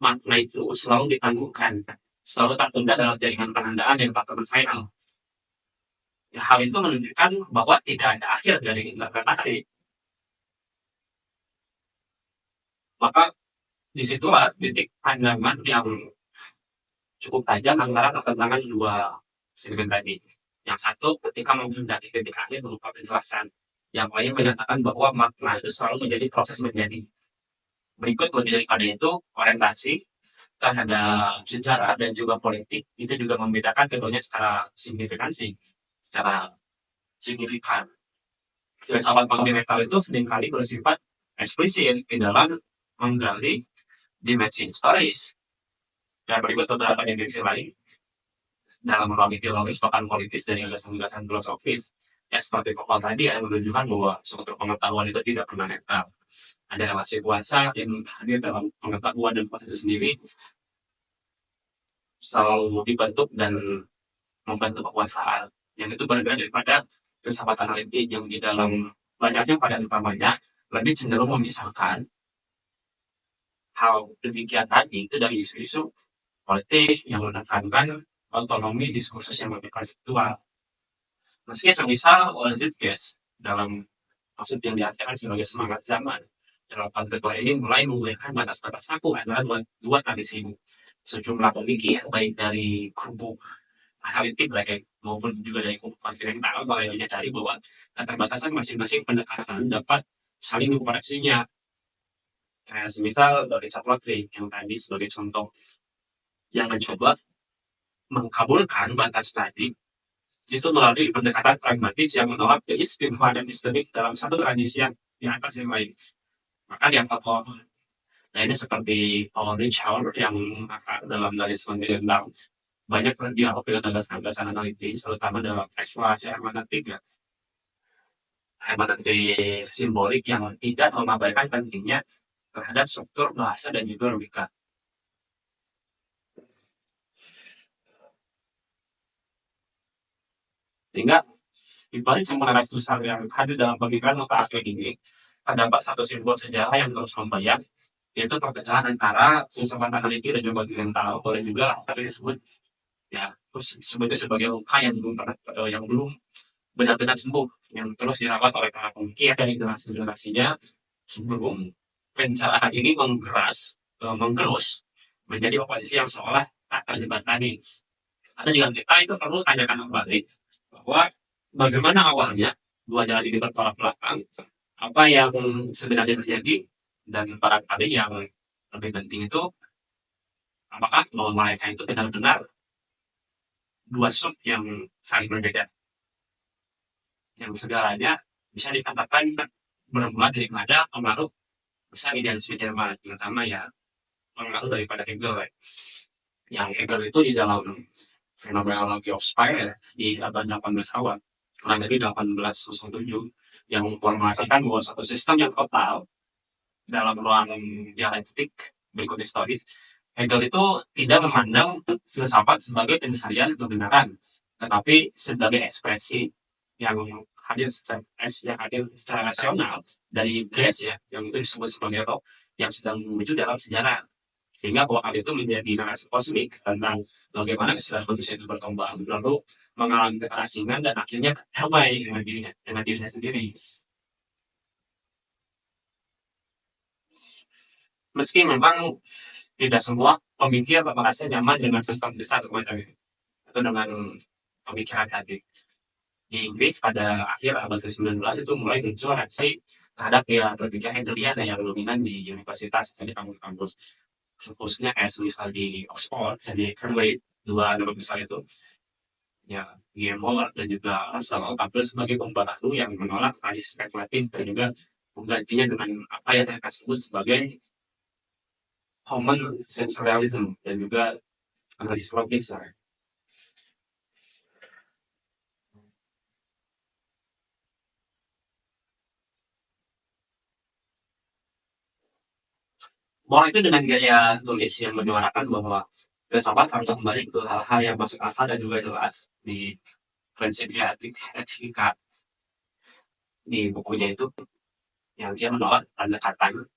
makna itu selalu ditangguhkan, selalu tertunda dalam jaringan penandaan yang tak final. Ya, hal itu menunjukkan bahwa tidak ada akhir dari interpretasi. Maka disitulah titik pandangan yang cukup tajam antara pertentangan dua segmen tadi. Yang satu ketika menghendaki titik akhir berupa penjelasan, yang lain menyatakan bahwa makna itu selalu menjadi proses menjadi. Berikut lebih daripada itu, orientasi terhadap sejarah dan juga politik itu juga membedakan keduanya secara signifikan. Filsafat kontinental itu seringkali bersifat eksplisit di dalam menggali dimensi historis. Dan berikut beberapa definisi lain dalam ruang ideologis bahkan politis dari gagasan-gagasan filosofis. Ya seperti Foucault tadi yang menunjukkan bahwa struktur pengetahuan itu tidak pernah netral. Ada relasi kuasa yang hadir dalam pengetahuan dan kuasa itu sendiri selalu dibentuk dan membantu kekuasaan. Yang itu berbeda daripada filsafat analitik yang di dalam banyaknya variabel utamanya lebih cenderung memisahkan hal demikian tadi itu dari isu-isu politik yang menekankan otonomi diskursus yang lebih konseptual. Meski semisal Zeitgeist dalam maksud yang diartikan sebagai semangat zaman, dalam konteks ini mulai membolehkan batas-batas aku antara dua tradisi sejumlah pemikir baik dari kubu analitik maupun juga dari kubu kontinental mulai menyadari bahwa keterbatasan masing-masing pendekatan dapat saling mengkoreksinya. Kayak semisal dari Charles yang tadi sebagai contoh yang mencoba mengkabulkan batas tadi itu melalui pendekatan pragmatis yang menolak keistimewaan dan historik dalam satu tradisi yang di atas yang lain. Maka yang tokoh lainnya seperti Paul Richard yang dalam Dualisme Kontinental banyak dialog dengan gagasan-gagasan analitis, terutama dalam eksplorasi hermeneutik ya. Hermeneutik simbolik yang tidak mengabaikan pentingnya terhadap struktur bahasa dan juga logika. Sehingga di balik semua narasi besar yang hadir dalam pemikiran otak ini, terdapat satu simbol sejarah yang terus membayang, yaitu perpecahan antara filsafat analitik dan juga kontinental, boleh juga disebut ya, terus sebutnya sebagai luka yang belum benar-benar sembuh, yang terus dirawat oleh para pemikir dan generasi-generasinya sebelum pencerahan ini menggerus menjadi oposisi yang seolah tak terjebak tadi. Atau juga kita itu perlu tanyakan kembali bahwa bagaimana awalnya dua jalan ini bertolak belakang, apa yang sebenarnya terjadi, dan barangkali yang lebih penting itu apakah bahwa mereka itu benar-benar dua sub yang saling berbeda, yang segalanya bisa dikatakan bermula daripada pengaruh besar idealisme Jerman, terutama ya pengaruh daripada Hegel. Yang Hegel itu di dalam Phenomenology of Spirit di abad 18 awal, kurang lebih 1807, yang memformulasikan bahwa suatu sistem yang total dalam ruang dialektik berikut historis. Hegel itu tidak memandang filsafat sebagai pencarian kebenaran, tetapi sebagai ekspresi yang hadir secara rasional dari Grace ya, yang itu disebut sebagai roh yang sedang menuju dalam sejarah. Sehingga bahwa hal itu menjadi narasi kosmik tentang bagaimana kesadaran manusia itu berkembang, lalu mengalami keterasingan dan akhirnya damai dengan dirinya sendiri. Meski memang tidak semua pemikir merasa nyaman dengan sistem besar semacam ini, atau dengan pemikiran tadi. Di Inggris pada akhir abad ke-19 itu mulai muncul reaksi terhadap berpikir Hegelian yang dominan di universitas atau di kampus-kampus, khususnya kayak misal di Oxford, di Cambridge, dua nama besar itu, ya Guillemot dan juga Russell tampil sebagai pembaharu yang menolak analis spekulatif dan juga menggantinya dengan apa yang mereka sebut sebagai common sensualism dan juga analis logis. Moral itu dengan gaya tulis yang menyuarakan bahwa filsafat harus kembali ke hal-hal yang masuk akal dan juga jelas di prinsip etika di bukunya itu, yang dia menolak pendekatan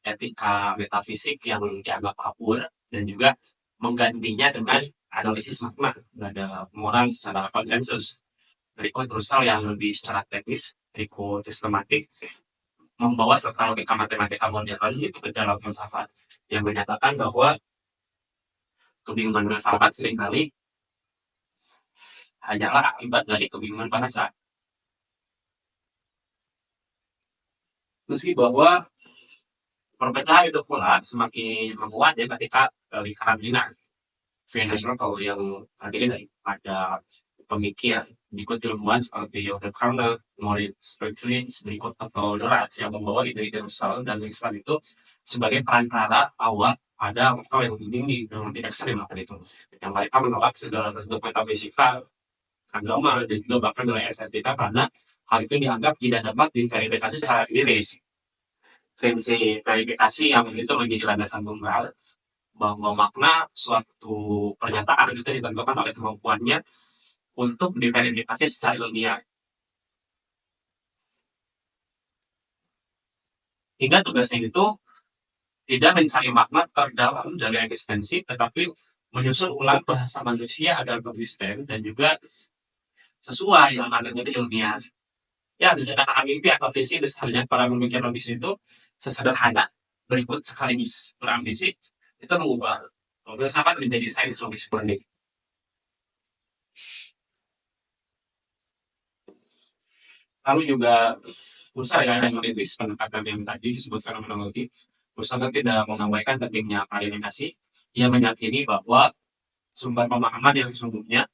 etika metafisik yang dianggap kabur dan juga menggantinya dengan analisis makna ada moral secara konsensus. Berikut Russell yang lebih secara teknis, berikut sistematik, membawa serta logika matematika modern itu ke dalam filsafat yang menyatakan bahwa kebingungan filsafat seringkali hanyalah akibat dari kebingungan bahasa. Meski bahwa perpecahan itu pula semakin menguat ya ketika karantina Venus Rockall yang terdiri daripada pemikir berikut ilmuwan seperti Joseph Carnot, Maurice Strauss, berikut atau Neratz yang membawa ide-ide Russell dan Winston itu sebagai perantara awal pada level yang lebih tinggi dan lebih ekstrim itu. Yang mereka menolak segala bentuk metafisika, agama, dan juga bahkan nilai estetika karena hal itu dianggap tidak dapat diverifikasi secara empiris. Prinsip verifikasi yang itu menjadi landasan tunggal bahwa makna suatu pernyataan itu ditentukan oleh kemampuannya untuk diverifikasi secara ilmiah. Hingga tugasnya itu tidak mencari makna terdalam dari eksistensi, tetapi menyusun ulang bahasa manusia agar konsisten dan juga sesuai yang ada jadi ilmiah. Ya, bisa katakan mimpi atau visi besarnya para pemikir logis itu sesederhana berikut sekaligus berambisi itu mengubah filsafat menjadi sains logis murni. Lalu juga Husserl yang merintis pendekatan yang tadi disebut fenomenologi. Husserl tidak mengabaikan pentingnya klarifikasi. Ia meyakini bahwa sumber pemahaman yang sesungguhnya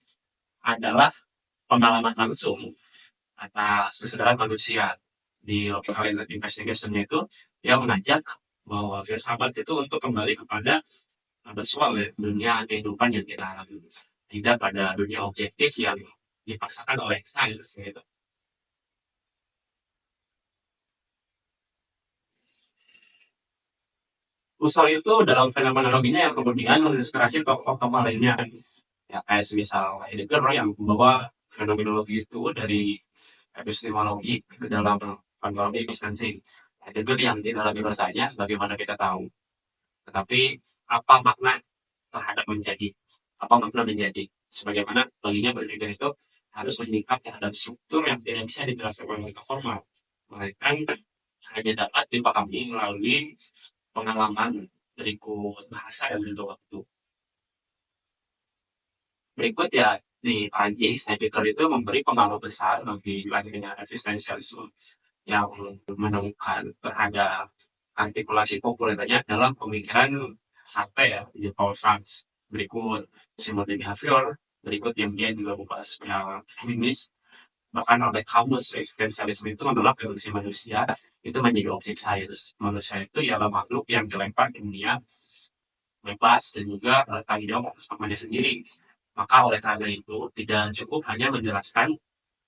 adalah pengalaman langsung atas kesadaran manusia. Di logical investigation itu, dia mengajak bahwa filsafat itu untuk kembali kepada soal ya, dunia kehidupan yang kita alami. Tidak pada dunia objektif yang dipaksakan oleh sains gitu. Husserl itu dalam fenomenologinya yang kemudian menginspirasi tokoh-tokoh lainnya. Ya, kayak misal Heidegger yang membawa fenomenologi itu dari epistemologi ke dalam ontologi eksistensi. Heidegger yang tidak lagi bertanya bagaimana kita tahu, tetapi apa makna terhadap menjadi, apa makna menjadi. Sebagaimana baginya berpikir itu harus meningkat terhadap struktur yang tidak bisa dijelaskan oleh logika formal, melainkan hanya dapat dipahami melalui pengalaman berikut bahasa dan juga waktu. Berikut ya di Prancis, Heidegger itu memberi pengaruh besar bagi lahirnya eksistensialisme yang menemukan terhadap artikulasi populernya dalam pemikiran Sartre ya, di Paul Sartre. Berikut Simon de Beauvoir, berikut yang dia juga membahas yang feminis. Bahkan oleh kamus eksistensialisme itu menolak evolusi manusia itu menjadi objek sains. Manusia itu ialah makhluk yang dilempar ke dunia bebas dan juga bertanggung jawab atas pamannya sendiri. Maka oleh karena itu tidak cukup hanya menjelaskan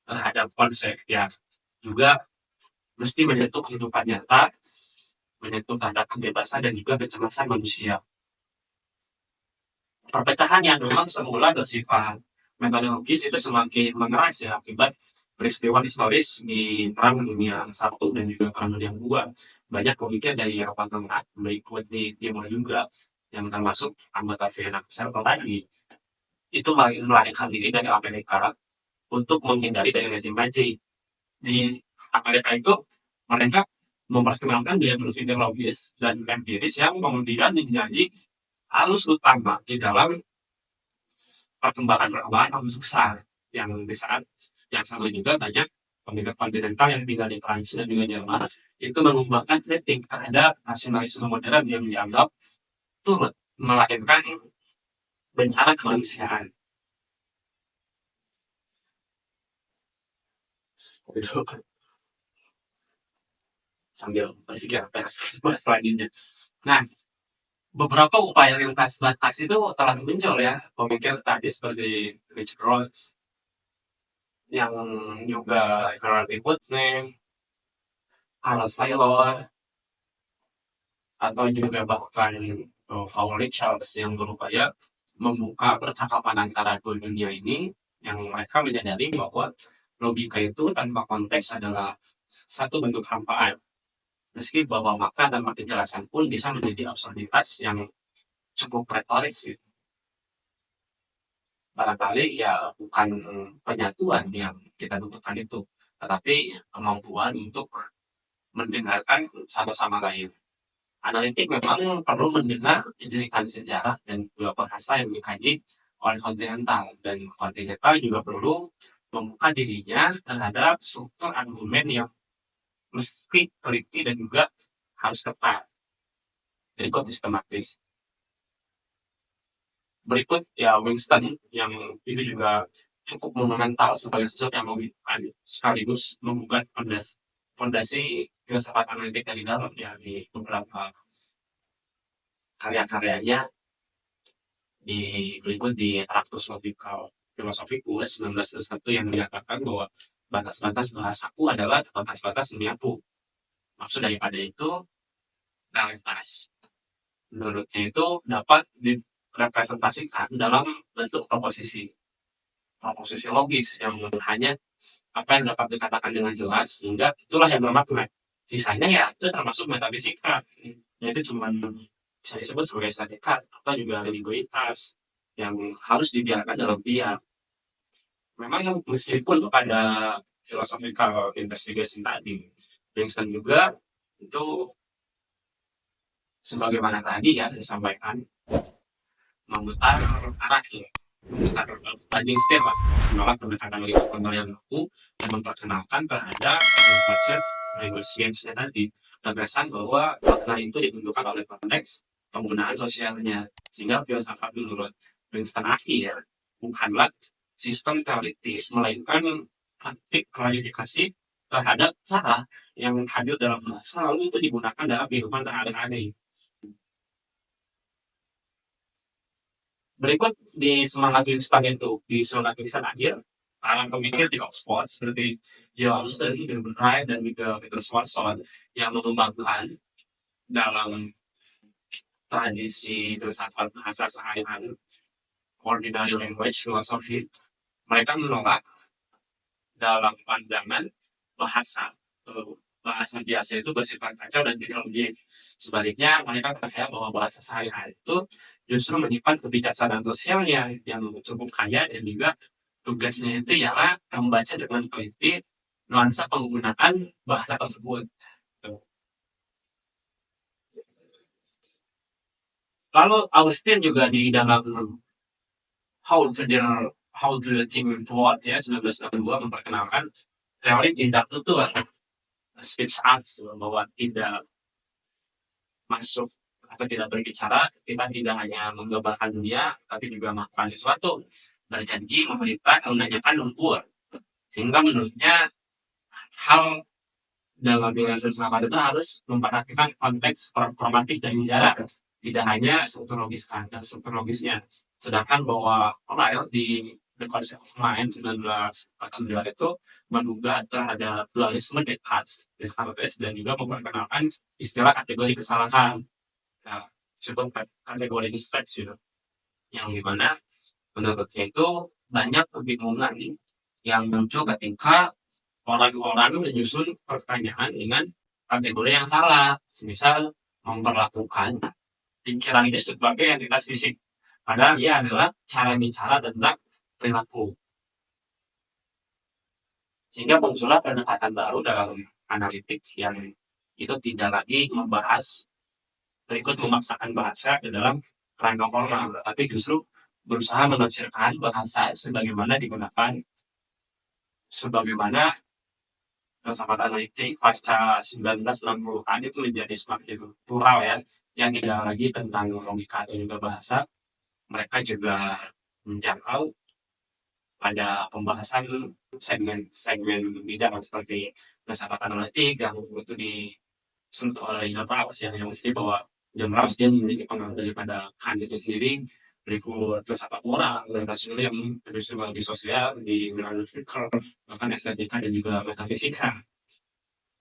terhadap konsep ya, juga mesti menyentuh kehidupan nyata, menyentuh terhadap kebebasan dan juga kecemasan manusia. Perpecahan yang memang semula bersifat metodologis itu semakin mengeras ya akibat peristiwa historis di Perang Dunia Satu dan juga Perang Dunia Dua. Banyak pemikir dari Eropa Tengah, berikut di Timur juga, yang termasuk anggota Vienna Circle tadi, itu melarikan diri dari Amerika untuk menghindari dari rezim Nazi. Di Amerika itu mereka memperkenalkan gaya berpikir logis dan empiris yang kemudian menjadi arus utama di dalam perkembangan kamus besar yang di saat yang sama juga banyak pemikir kontinental yang tinggal di Prancis dan juga Jerman itu mengembangkan kritik terhadap nasionalisme modern yang dianggap itu melahirkan bencana kemanusiaan. Sambil berpikir apa selanjutnya. Nah, beberapa upaya lintas batas itu telah muncul ya pemikir tadi seperti Richard Rhodes yang juga Gerald Putnam, Carlos Taylor, atau juga bahkan Howard Charles yang berupaya membuka percakapan antara dua dunia ini, yang mereka menyadari bahwa logika itu tanpa konteks adalah satu bentuk hampaan. Meski bahwa makna dan kejelasan pun bisa menjadi absurditas yang cukup retoris gitu. Barangkali ya bukan penyatuan yang kita butuhkan itu, tetapi kemampuan untuk mendengarkan satu sama lain. Analitik memang perlu mendengar jeritan sejarah dan juga bahasa yang dikaji oleh kontinental, dan kontinental juga perlu membuka dirinya terhadap struktur argumen yang mesti teliti dan juga harus tepat, jadi kok sistematis. Berikut ya Winston, yang itu juga cukup monumental sebagai sosok yang sekaligus membuat fondasi filsafat analitik dari dalam ya di beberapa karya-karyanya. Di berikut di Tractus Philosophicus 1901 yang menyatakan bahwa batas-batas bahasaku adalah batas-batas duniaku. Maksud daripada itu realitas. Menurutnya itu dapat direpresentasikan dalam bentuk proposisi logis yang hanya apa yang dapat dikatakan dengan jelas, sehingga itulah yang bermakna. Sisanya ya itu termasuk metafisika, yaitu cuma bisa disebut sebagai estetika atau juga religiositas yang harus dibiarkan dalam diam. Memang meskipun pada philosophical investigation tadi, Winston juga itu sebagaimana tadi ya disampaikan, memutar arah ya, memutar banding step lah, menolak pendekatan logika pembalian baku dan memperkenalkan terhadap konsep negotiation tadi, gagasan bahwa makna itu ditentukan oleh konteks penggunaan sosialnya, sehingga filsafat menurut Winston akhir bukanlah sistem teoritis, melainkan praktik klarifikasi terhadap cara yang hadir dalam bahasa lalu itu digunakan dalam kehidupan sehari-hari. Berikut di semangat Winston itu, di semangat Winston akhir, kalangan pemikir di Oxford seperti John Wright dan juga Peter Swanson yang mengembangkan dalam tradisi filsafat bahasa sehari-hari, ordinary language philosophy, mereka menolak dalam pandangan bahasa biasa itu bersifat kacau dan tidak logis. Sebaliknya, mereka percaya bahwa bahasa sehari-hari itu justru menyimpan kebijaksanaan sosialnya yang cukup kaya, dan juga tugasnya itu ialah membaca dengan teliti nuansa penggunaan bahasa tersebut. Lalu Augustine juga di dalam How to Think with Words ya 1962 memperkenalkan teori tindak tutur speech arts, bahwa tidak masuk atau tidak berbicara, kita tidak hanya menggambarkan dunia, tapi juga melakukan sesuatu, berjanji, memerintah, menanyakan, mengukur. Sehingga menurutnya hal dalam nilai filsafat itu harus memperhatikan konteks formatif dan jarak, tidak hanya struktur logisnya. Sedangkan bahwa Ryle di The Concept of Mind 1949 itu menduga terhadap dualisme Descartes dan juga memperkenalkan istilah kategori kesalahan. Nah, disebut kategori mistakes gitu, yang dimana menurutnya itu banyak kebingungan yang muncul ketika orang-orang menyusun pertanyaan dengan kategori yang salah, misal memperlakukan pikiran ini sebagai entitas fisik, padahal ia adalah cara bicara tentang perilaku. Sehingga muncullah pendekatan baru dalam analitik yang itu tidak lagi membahas berikut memaksakan bahasa ke dalam rangka formal, tapi justru berusaha menafsirkan bahasa sebagaimana digunakan, sebagaimana filsafat analitik pasca 1960-an itu menjadi semakin plural ya, yang tidak lagi tentang logika atau juga bahasa. Mereka juga menjangkau pada pembahasan segmen bidang seperti filsafat analitik yang itu disentuh oleh John Rawls, yang mesti bahwa John Rawls dia memiliki pengaruh daripada Kant itu sendiri, berikut filsafat moral dan rasional yang sebagai sosial di wilayah fikir, bahkan estetika dan juga metafisika.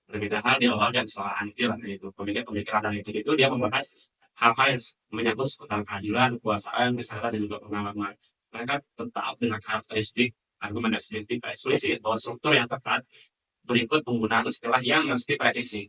berbeda hal di awal dan soal anti lah itu pemikiran analitik itu dia membahas hal-hal yang menyangkut seputar keadilan, kekuasaan, kesehatan dan juga pengalaman. Mereka tetap dengan karakteristik argumen deskriptif eksplisit bahwa struktur yang tepat berikut penggunaan istilah yang mesti presisi.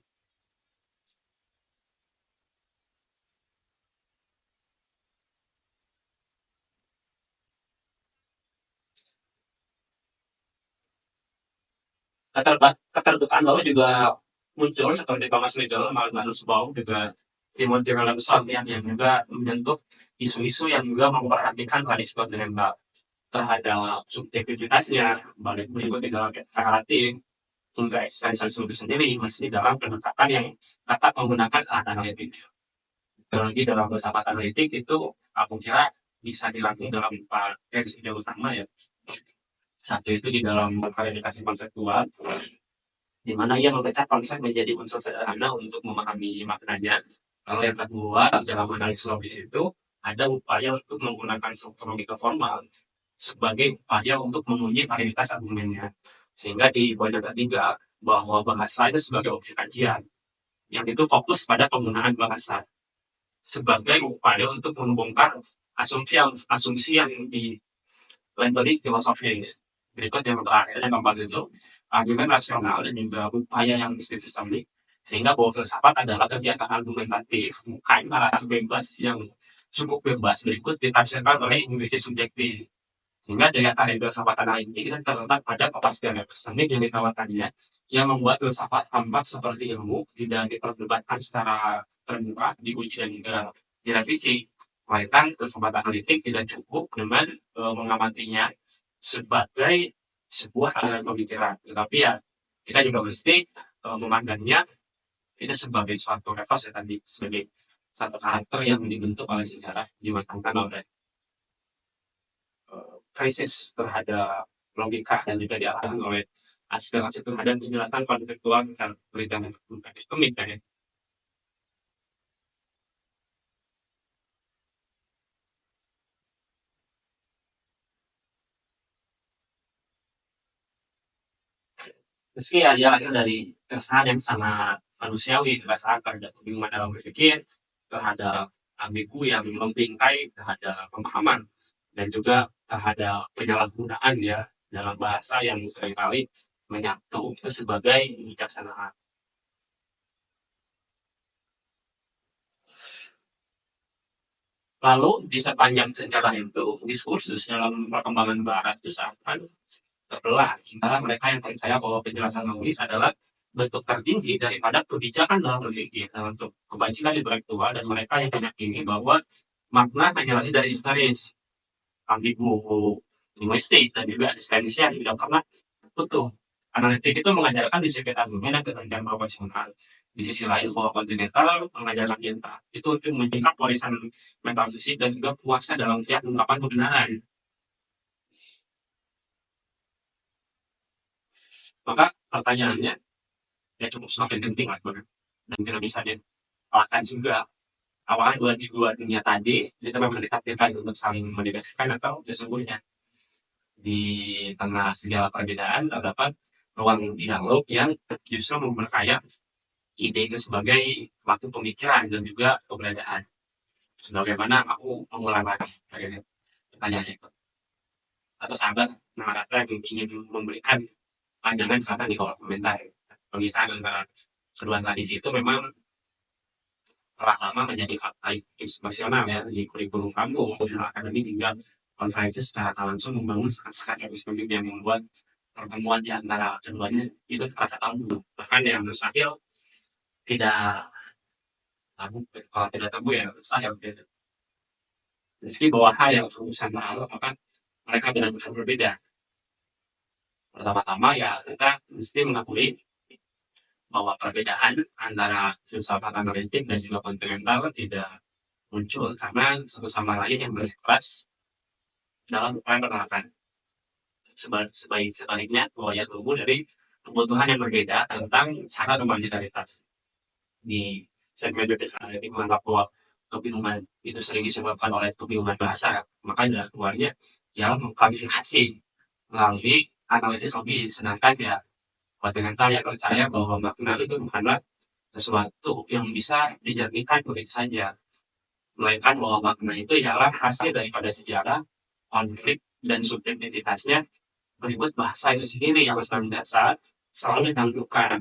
Keterbukaan lalu juga muncul seperti Thomas Liddell, Malmanus Baum, juga Timothy Williamson yang juga menyentuh isu-isu yang juga memperhatikan tadi disebut dengan terhadap subjektivitasnya, balik berikut di dalam narratif, hingga eksistensialisme itu sendiri masih dalam pendekatan yang tetap menggunakan keadaan analitik. Teknologi dalam filsafat analitik itu aku kira bisa dilakukan dalam 4 versi utama ya. Satu itu di dalam klarifikasi konseptual, di mana ia memecah konsep menjadi unsur sederhana untuk memahami maknanya. Lalu yang kedua, dalam analisis logis itu ada upaya untuk menggunakan struktur logika formal sebagai upaya untuk menguji validitas argumennya. Sehingga di poin yang ketiga, bahwa bahasa itu sebagai objek kajian, yang itu fokus pada penggunaan bahasa sebagai upaya untuk membongkar asumsi yang dilabeli filosofis. Berikut yang terakhir, yang keempat itu argumen rasional dan juga upaya yang sistemik, sehingga bahwa filsafat adalah kegiatan argumentatif, bukan narasi bebas yang cukup bebas. Berikut ditafsirkan oleh intuisi subjektif. Sehingga daya tarik filsafat analitik itu terletak pada kepastian epistemik yang ditawarkannya, yang membuat filsafat tampak seperti ilmu, tidak diperdebatkan secara terbuka, diuji dan juga direvisi. Melainkan filsafat analitik tidak cukup dengan mengamatinya sebagai sebuah aliran pemikiran, tetapi ya kita juga mesti memandangnya itu sebagai suatu etos ya tadi, sebagai satu karakter yang dibentuk oleh sejarah, dimatangkan oleh krisis terhadap logika dan juga diarahkan oleh aspirasi terhadap penjelasan konseptual dan penelitian akademik ya. Meski ya lahir dari keresahan yang sangat manusiawi, keresahan terhadap kebingungan dalam berpikir, terhadap ambigu yang membingkai terhadap pemahaman, dan juga terhadap penyalahgunaan ya dalam bahasa yang seringkali menyatu itu sebagai kebijaksanaan. Lalu di sepanjang sejarah itu, diskursus dalam perkembangan barat itu seakan terbelah antara mereka yang percaya bahwa penjelasan logis adalah bentuk tertinggi daripada kebijakan dalam berpikir, dalam bentuk kebajikan intelektual, dan mereka yang meyakini bahwa makna hanya lahir dari historis, ambigu, linguistik, dan juga eksistensial yang tidak pernah utuh. Analitik itu mengajarkan disiplin argumen dan ketentuan proporsional. Di sisi lain, bahwa kontinental mengajarkan kita itu untuk menyingkap warisan metafisik dan juga puasa dalam tiap ungkapan kebenaran. Maka pertanyaannya ya cukup semakin penting lah, dan tidak bisa dikalahkan juga. Awalnya dua dunia tadi itu memang ditakdirkan untuk saling mendedikasikan, atau sesungguhnya di tengah segala perbedaan terdapat ruang dialog yang justru memperkaya ide itu sebagai waktu pemikiran dan juga keberadaan. Sebagaimana aku mengulang lagi pertanyaan itu, atau sahabat narasumber yang ingin memberikan pandangan silahkan di kolom komentar. Pemisahan antara kedua tradisi itu memang telah lama menjadi fakta inspirasional ya di kurikulum kampus, akademik, hingga konferensi secara langsung membangun sekat epistemik yang membuat pertemuan di antara keduanya itu terasa tabu. Bahkan yang mustahil tidak tabu, kalau tidak tabu ya mustahil. Meski bahwa hal yang berurusan lalu, maka mereka benar-benar berbeda. Pertama-tama ya kita mesti mengakui bahwa perbedaan antara filsafat analitik dan juga kontinental tidak muncul karena satu sama lain yang bersikeras dalam upaya penolakan. Sebaliknya, bahwa ia tumbuh dari kebutuhan yang berbeda tentang cara humanitaritas. Di segmen BPK ini menganggap bahwa kebingungan itu sering disebabkan oleh kebingungan bahasa, maka jalan keluarnya ialah mengklarifikasi melalui analisis logis. Sedangkan ya Kontinental yang percaya bahwa makna itu bukanlah sesuatu yang bisa dijernihkan begitu saja, melainkan bahwa makna itu ialah hasil daripada sejarah, konflik, dan subjektivitasnya berikut bahasa itu sendiri yang selalu dasar, selalu ditangguhkan.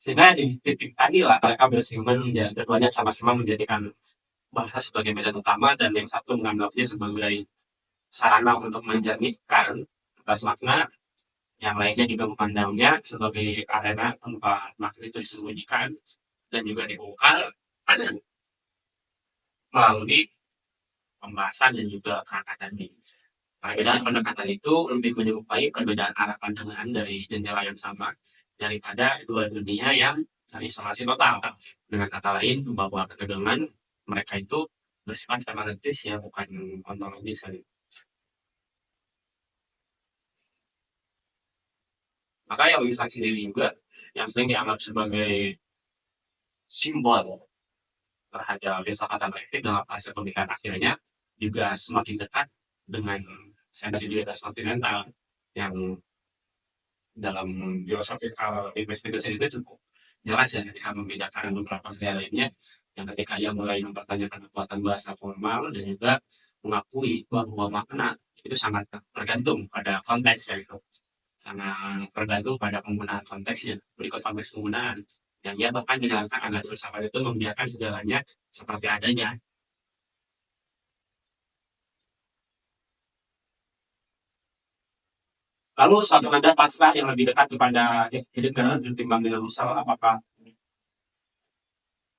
Sehingga di titik tadi lah mereka bersinggungan, keduanya sama-sama menjadikan bahasa sebagai medan utama dan yang satu menganggapnya sebagai sarana untuk menjernihkan atas makna, yang lainnya juga memandangnya sebagai arena tempat makna itu disembunyikan dan juga dibongkar melalui pembahasan dan juga kata tadi. Perbedaan pendekatan itu lebih menyerupai perbedaan arah pandangan dari jendela yang sama daripada dua dunia yang terisolasi total. Dengan kata lain, bahwa ketegangan mereka itu bersifat permanentis ya, bukan ontologis kali. Maka yang Wisak sendiri juga yang sering dianggap sebagai simbol terhadap filsafat analitik dalam fase pemikiran akhirnya juga semakin dekat dengan sensibilitas kontinental yang dalam philosophical investigation itu cukup jelas ya ketika membedakan beberapa karya lainnya yang ketika ia mulai mempertanyakan kekuatan bahasa formal dan juga mengakui bahwa makna itu sangat tergantung pada konteks ya itu, sangat tergantung pada penggunaan konteksnya, berikut konteks penggunaan yang ia bahkan menjalankan agar filsafat itu membiarkan segalanya seperti adanya. Lalu suatu nada pasrah yang lebih dekat kepada Heidegger ketimbang dengan Husserl, apakah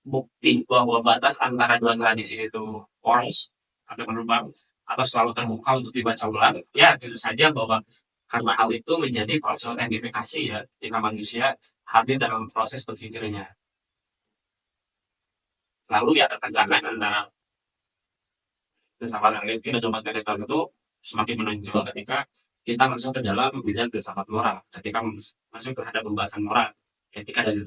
bukti bahwa batas antara dua tradisi itu poros atau berlubang atau selalu terbuka untuk dibaca ulang? Ya, tentu saja bahwa karena hal itu menjadi proses autentifikasi ya ketika manusia hadir dalam proses berpikirnya. Lalu ya ketegangan antara filsafat analitik dan domain intelektual itu semakin menonjol ketika kita masuk ke dalam bidang filsafat moral, ketika masuk terhadap pembahasan moral, etika dan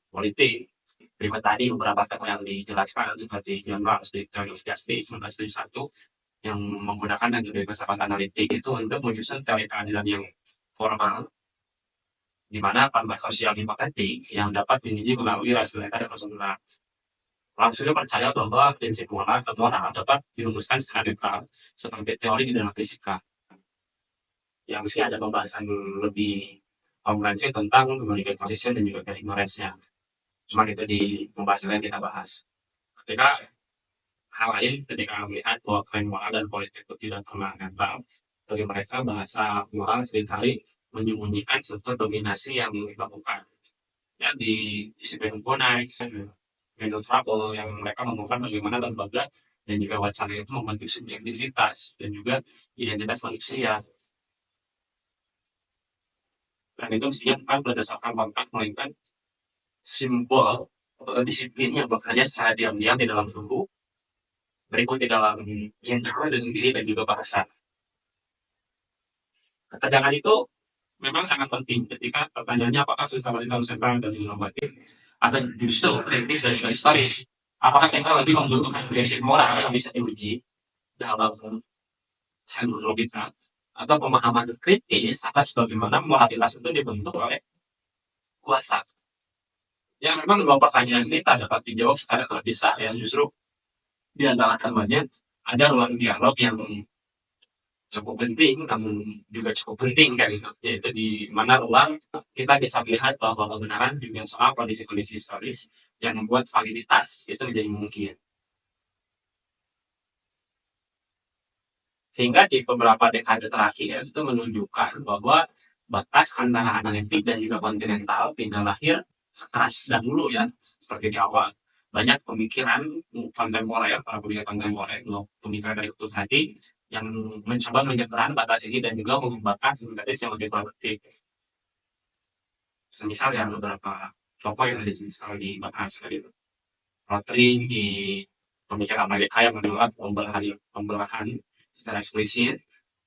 politik. Berikut tadi beberapa tokoh yang dijelaskan seperti John Rawls di Theory of Justice 1971 yang menggunakan metode filsafat analitik itu untuk menyusun teori keadilan yang formal, di mana tambah sosial hipotetik yang dapat diuji melalui rasionalitas personal. Langsungnya percaya bahwa prinsip moral dapat dirumuskan secara netral seperti teori di dalam fisika. Yang mesti ada pembahasan lebih komprehensif tentang communicate position dan juga ignorance-nya. Cuma itu di pembahasan yang kita bahas. Ketika hal lain, ketika melihat bahwa klaim moral dan politik itu tidak pernah netral, bagi mereka bahasa moral seringkali menyembunyikan struktur dominasi yang dilakukan. Ya, di disiplin Konex, Geno Trouble, yang mereka menemukan bagaimana lembaga dan juga wacana itu membentuk subjektivitas dan juga identitas manusia. Dan itu mestinya bukan berdasarkan kontak, melainkan simbol disiplin yang bekerja secara diam-diam di dalam tubuh, berikut di dalam gender itu sendiri dan juga bahasa. Ketegangan itu memang sangat penting ketika pertanyaannya apakah filsafat itu harus sentral dan inovatif atau justru kritis dan juga historis. Apakah kita lebih membutuhkan prinsip moral yang bisa diuji dalam sains logika atau pemahaman kritis atas bagaimana moralitas itu dibentuk oleh kuasa. Ya memang dua pertanyaan ini tak dapat dijawab secara terpisah ya, justru di antara keduanya ada ruang dialog yang cukup penting namun juga cukup penting kan itu, yaitu di mana ruang kita bisa melihat bahwa kebenaran juga soal kondisi-kondisi historis yang membuat validitas itu menjadi mungkin. Sehingga di beberapa dekade terakhir itu menunjukkan bahwa batas antara analitik dan juga kontinental tidak lahir sekeras dahulu ya, seperti di awal. Banyak pemikiran kontemporer, para pemikir kontemporer, pemikiran dari itu tadi, yang mencoba menyeberang batas ini dan juga mengembangkan sintetis yang lebih produktif. Semisal ya beberapa tokoh yang ada misal dibahas gitu. Rotary di pemikiran Amerika yang menolak pembelahan secara eksplisit,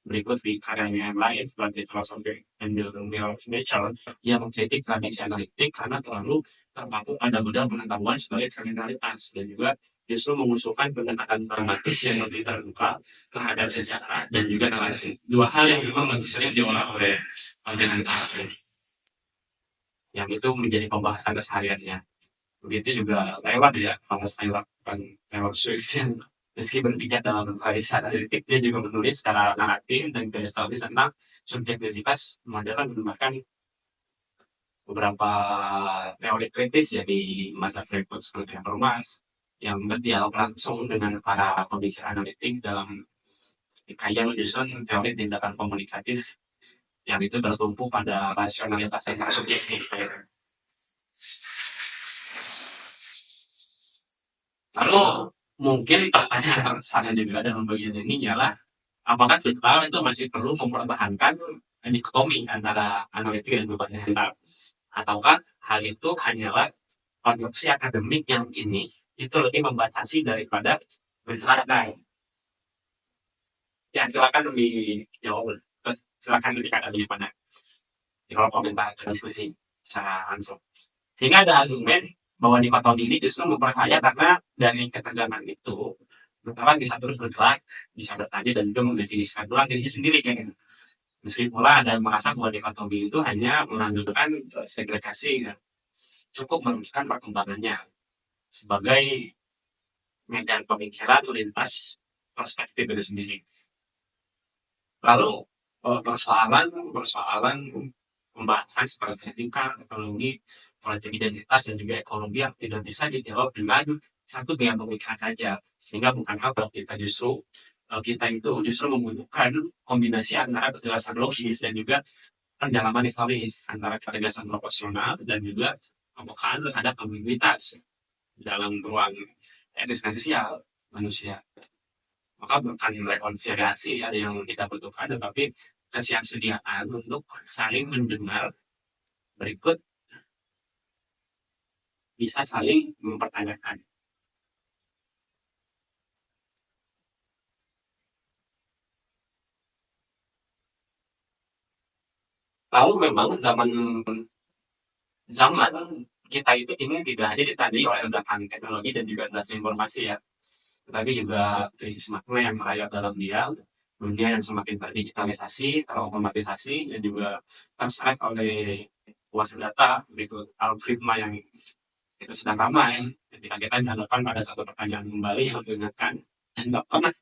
Berikut di karyanya yang lain seperti Philosophy and the Mirror of Nature yang mengkritik tradisi analitik karena terlalu terpaku pada modal pengetahuan sebagai kriminalitas dan juga justru mengusulkan pendekatan pragmatis yang lebih terbuka terhadap sejarah dan juga narasi. Dua hal yang memang lebih sering diolah oleh kontinental yang itu menjadi pembahasan kesehariannya. Begitu juga Taylor ya, Thomas Taylor dan Taylor Swift yang meski berpijak dalam tradisi analitik, dia juga menulis secara naratif dan filosofis tentang subjektivitas modern menggunakan beberapa teori kritis ya di masa Frankfurt seperti Habermas yang berdialog langsung dengan para pemikir analitik dalam ketika ia menyusun teori tindakan komunikatif yang itu bertumpu pada rasionalitas yang subjektif. Lalu mungkin pertanyaan terbesarnya juga dalam bagian ini ialah apakah kita itu masih perlu mempertahankan dikotomi antara analitik dan fundamental, ataukah hal itu hanyalah konstruksi akademik yang kini itu lebih membatasi daripada mencerahkan? Ya silakan dijawab. Terus silakan dikatakan gimana di kolom komentar atau diskusi secara langsung. Sehingga ada argumen bahwa dikotomi ini justru memperkaya karena dari ketegangan itu wartawan bisa terus bergerak, bisa bertanya dan juga mendefinisikan ulang dirinya sendiri kayak gitu. Meskipun ada yang merasa bahwa dikotomi itu hanya melanjutkan segregasi yang cukup merugikan perkembangannya sebagai medan pemikiran lintas perspektif itu sendiri. Lalu persoalan pembahasan seperti etika, teknologi, politik identitas dan juga ekologi yang tidak bisa dijawab dengan satu gaya pemikiran saja, sehingga bukan apa kita itu justru membutuhkan kombinasi antara kejelasan logis dan juga pendalaman historis, antara ketegasan proporsional dan juga pembukaan terhadap ambiguitas dalam ruang eksistensial manusia. Maka bukan rekonsiliasi ada yang kita butuhkan, tetapi kesiapsediaan untuk saling mendengar berikut bisa saling mempertanyakan. Lalu memang zaman kita itu ini tidak hanya ditandai oleh ledakan teknologi dan juga industri informasi ya, tetapi juga krisis makna yang merayap dalam dunia yang semakin terdigitalisasi, terotomatisasi, dan juga terseret oleh kuasa data, berikut algoritma yang itu sedang ramai ketika kita dihadapkan pada satu pertanyaan kembali yang mengingatkan dan tidak pernah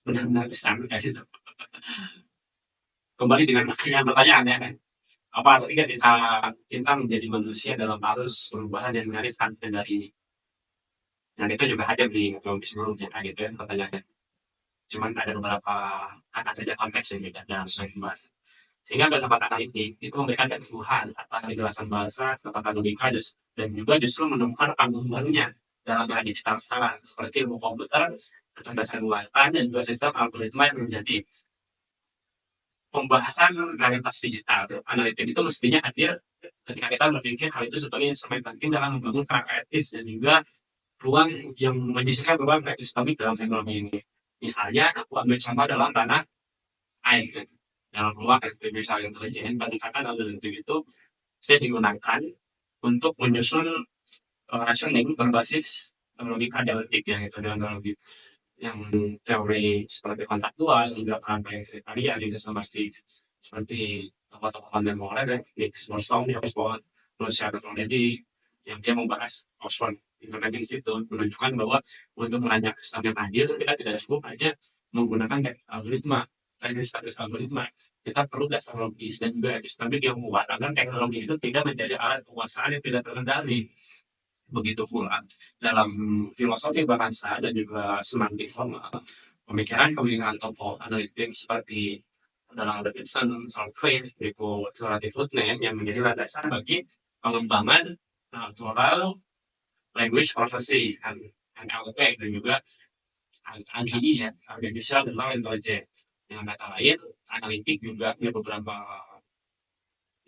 benar-benar besar kayak gitu. Kembali dengan pertanyaan ya kan, apa artinya kita menjadi manusia dalam arus perubahan yang nyaris tanpa dari ini? Dan itu juga hadir di teknologi sebelumnya kayak gitu ya pertanyaannya. Cuman ada beberapa kata saja konteks yang beda dalam sesuai bahasa. Sehingga filsafat analitik itu memberikan keteguhan atas kejelasan bahasa, kekuatan logika, dan juga justru menemukan panggung barunya dalam era digital sekarang, seperti ilmu komputer, kecerdasan buatan, dan juga sistem algoritma yang menjadi pembahasan realitas digital. Analitik itu mestinya hadir ketika kita berpikir hal itu sebagai instrumen penting dalam membangun kerangka etis dan juga ruang yang menyisihkan ruang epistemik dalam teknologi ini. Misalnya, aku ambil contoh dalam ranah AI. Dalam ruang artificial intelligence, pendekatan algoritma itu saya digunakan untuk menyusun reasoning berbasis logika dialektik ya, itu dalam teknologi yang teori seperti kontaktual, juga rangkaian kriteria, juga seperti tokoh-tokoh kontemporer, Nick Bostrom, Oxford, Luciano Floridi, yang dia membahas Oxford Internet Institute, menunjukkan bahwa untuk merancang sistem yang adil, kita tidak cukup hanya menggunakan algoritma, teknis algoritma. Kita perlu dasar logis dan juga epistemik yang kuat agar teknologi itu tidak menjadi alat kekuasaan yang tidak terkendali. Begitu pula dalam filosofi bahasa dan juga semantik formal, pemikiran tokoh analitik seperti dalam Davidson, Socrates, berikut relative footnote yang menjadi landasan bagi pengembangan natural language processing NLP dan juga AGI ya, artificial intelligence. Dengan kata lain, analitik juga punya beberapa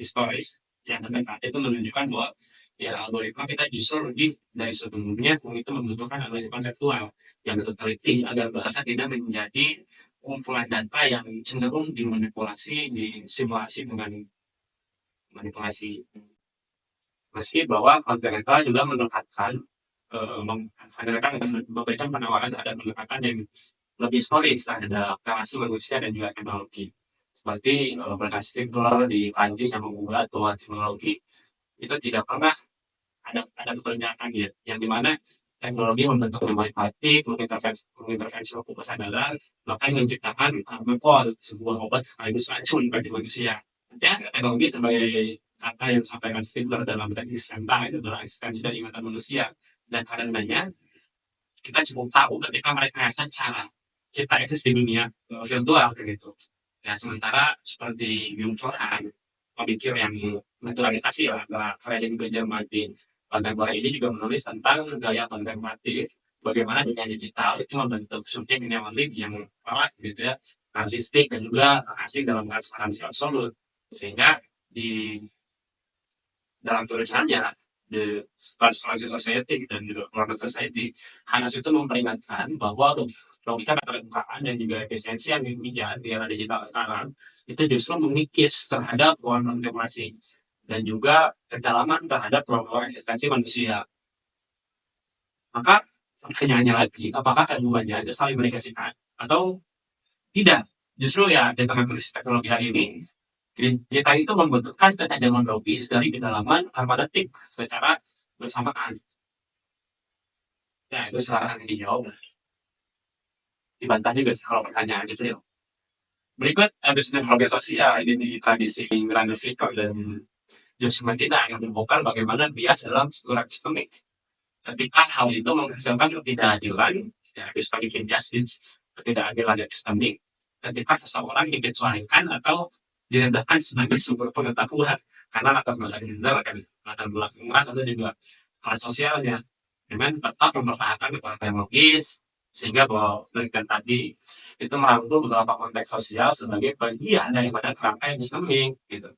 historis yang terdekat itu menunjukkan bahwa ya algoritma kita justru lebih dari sebelumnya itu membutuhkan analisis konseptual yang itu teliti agar bahasa tidak menjadi kumpulan data yang cenderung dimanipulasi, disimulasi dengan manipulasi. Meski bahwa Continental juga mendekatkan, Continental memberikan penawaran terhadap pendekatan yang lebih solid terhadap relasi manusia dan juga teknologi. Seperti Bernard Stiegler di Prancis yang membuat bahwa teknologi itu tidak pernah ada keberpihakan ya, yang dimana teknologi membentuk memori hati, mengintervensi waktu kesadaran, bahkan menciptakan Armapol, sebuah obat sekaligus racun bagi manusia. Ya, teknologi sebagai kata yang disampaikan Stigler dalam teknik Senta itu adalah eksistensi dari ingatan manusia. Dan karenanya, kita cukup tahu ketika mereka cara kita eksis di dunia virtual gitu. Ya, sementara seperti Byung-Chul Han, pemikir yang naturalisasi lah, Fredrik Benjamin kontemporer ini juga menulis tentang gaya kontemplatif, bagaimana dunia digital itu membentuk subjek minimalistik yang keras gitu ya, narsistik dan juga asing dalam transparansi absolut. Sehingga di dalam tulisannya The Transparency Society dan juga Product Society, Hans itu memperingatkan bahwa logika keterbukaan dan juga efisiensi yang dikejar di era digital sekarang itu justru mengikis terhadap ruang kontemplasi dan juga kedalaman terhadap ruang eksistensi manusia. Maka pertanyaannya lagi, apakah keduanya itu saling menegasikan atau tidak? Justru ya dengan krisis teknologi hari ini, kita itu membutuhkan ketajaman logis dari kedalaman hermeneutik secara bersamaan. Ya, itu silahkan dijawab. Dibantah juga sih kalau pertanyaan itu ya. Berikut epistemologi sosial ini di tradisi Miranda Victor dan Joseph Martina yang membongkar bagaimana bias dalam struktur epistemik. Ketika hal itu menghasilkan ketidakadilan, ya, epistemic injustice, ketidakadilan epistemik, ketika seseorang dikecualikan atau direndahkan sebagai sumber pengetahuan karena latar belakang gender, latar belakang ras atau juga kelas sosialnya, dengan tetap mempertahankan kekuatan logis, sehingga bahwa penelitian tadi itu merangkum beberapa konteks sosial sebagai bagian daripada kerangka epistemik gitu.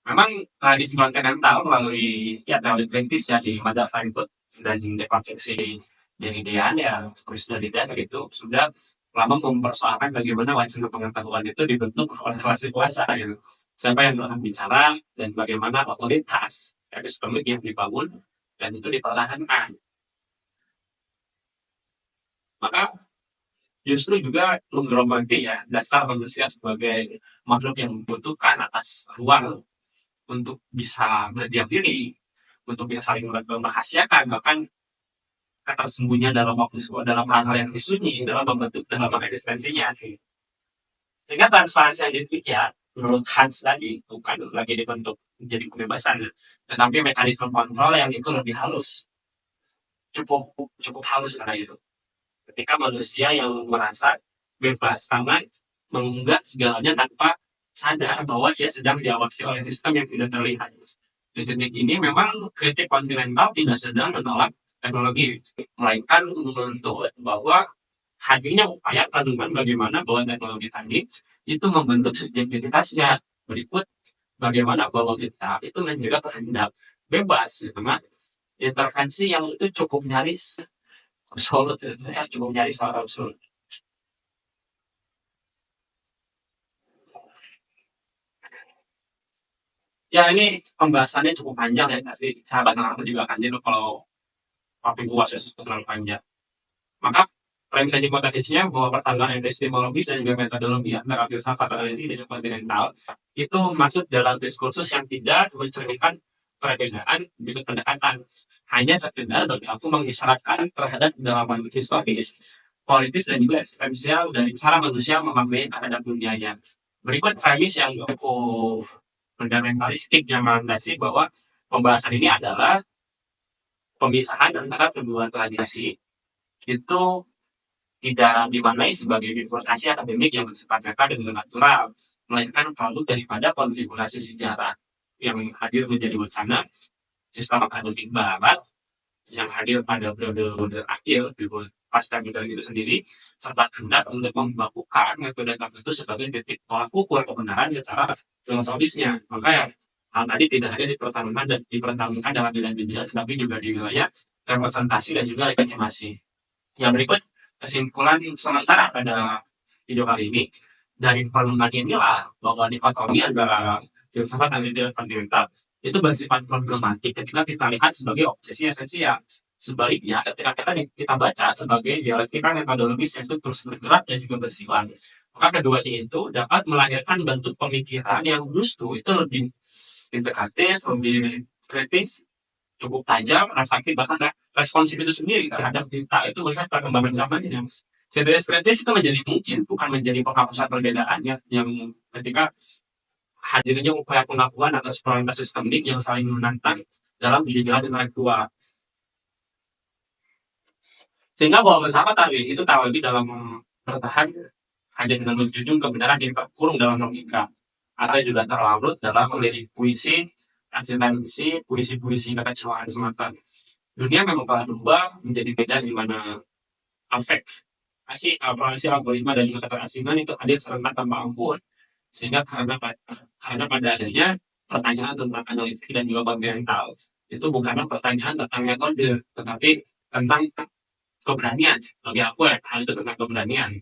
Memang tradisi kontinental melalui ya teori kritis ya di Mada Frankfurt dan dekonstruksi dari Dean ya Chris Derrida gitu sudah lama mempersoalkan bagaimana wacana pengetahuan itu dibentuk oleh relasi kuasa gitu. Siapa yang akan bicara dan bagaimana otoritas epistemik yang dibangun dan itu dipertahankan. Maka justru juga menggeromboki ya dasar manusia sebagai makhluk yang membutuhkan atas ruang untuk bisa berdiam diri, untuk bisa saling merahasiakan, bahkan ketersembunyian dalam waktu dalam hal-hal yang disunyi dalam membentuk dalam eksistensinya. Sehingga transparansi yang dipikir menurut Hans tadi bukan lagi dibentuk menjadi kebebasan, tetapi mekanisme kontrol yang itu lebih halus, cukup halus karena itu. Ketika manusia yang merasa bebas karena mengunggah segalanya tanpa sadar bahwa dia sedang diawasi oleh sistem yang tidak terlihat. Di titik ini memang kritik kontinental tidak sedang menolak teknologi, melainkan menuntut bahwa hadirnya upaya kandungan bagaimana bahwa teknologi tadi itu membentuk subjektivitasnya. Berikut bagaimana bahwa kita itu menjaga kehendak bebas, dengan intervensi yang itu cukup nyaris absolut, ya cukup nyaris absolut. Ya ini pembahasannya cukup panjang ya, pasti sahabat aku juga akan jenuh kalau topik puas itu terlalu panjang. Maka premis hipotesisnya bahwa pertarungan epistemologis dan juga metodologi antara filsafat analiti dan kontinental itu masuk dalam diskursus yang tidak mencerminkan perbedaan bentuk pendekatan, hanya sekedar bagi aku mengisyaratkan terhadap kedalaman historis, politis dan juga eksistensial dari cara manusia memaknai terhadap dunianya. Berikut premis yang cukup fundamentalistik yang melandasi bahwa pembahasan ini adalah pemisahan antara kedua tradisi itu tidak dimaknai sebagai bifurkasi akademik yang bersifat dan natural, melainkan produk daripada konfigurasi sejarah yang hadir menjadi wacana sistem akademik barat yang hadir pada periode akhir pasca modern itu sendiri, serta hendak untuk membakukan metode tertentu sebagai titik tolak ukur kebenaran secara filosofisnya. Maka ya, hal tadi tidak hanya dipertaruhkan dalam bidang-bidang, tetapi juga di wilayah representasi dan juga legitimasi. Yang berikut Kesimpulan sementara pada video kali ini, dari perenungan inilah bahwa dikotomi antara filsafat dan ide fundamental itu bersifat problematik ketika kita lihat sebagai obsesi esensial. Sebaliknya, ketika kita baca sebagai dialektika metodologis yang itu terus bergerak dan juga bersifat, maka keduanya itu dapat melahirkan bentuk pemikiran yang justru itu lebih integratif, lebih kritis, cukup tajam, reflektif, bahkan responsif itu sendiri terhadap kita itu melihat perkembangan zaman ini. CBS kritis itu menjadi mungkin bukan menjadi penghapusan perbedaannya yang ketika hadirnya upaya pengakuan atas prioritas sistemik yang saling menantang dalam jalan intelektual. Sehingga bahwa bersama tadi itu tak lagi dalam bertahan hanya dengan menjunjung kebenaran yang terkurung dalam logika, atau juga terlarut dalam melirik puisi, eksistensi, puisi-puisi kekecewaan semata. Dunia memang telah berubah menjadi beda di mana efek aplikasi algoritma dan juga keterasingan itu hadir serentak tanpa ampun, sehingga karena pada akhirnya pertanyaan tentang analitik dan juga fundamental itu bukanlah pertanyaan tentang metode, tetapi tentang keberanian. Bagi aku hal itu tentang keberanian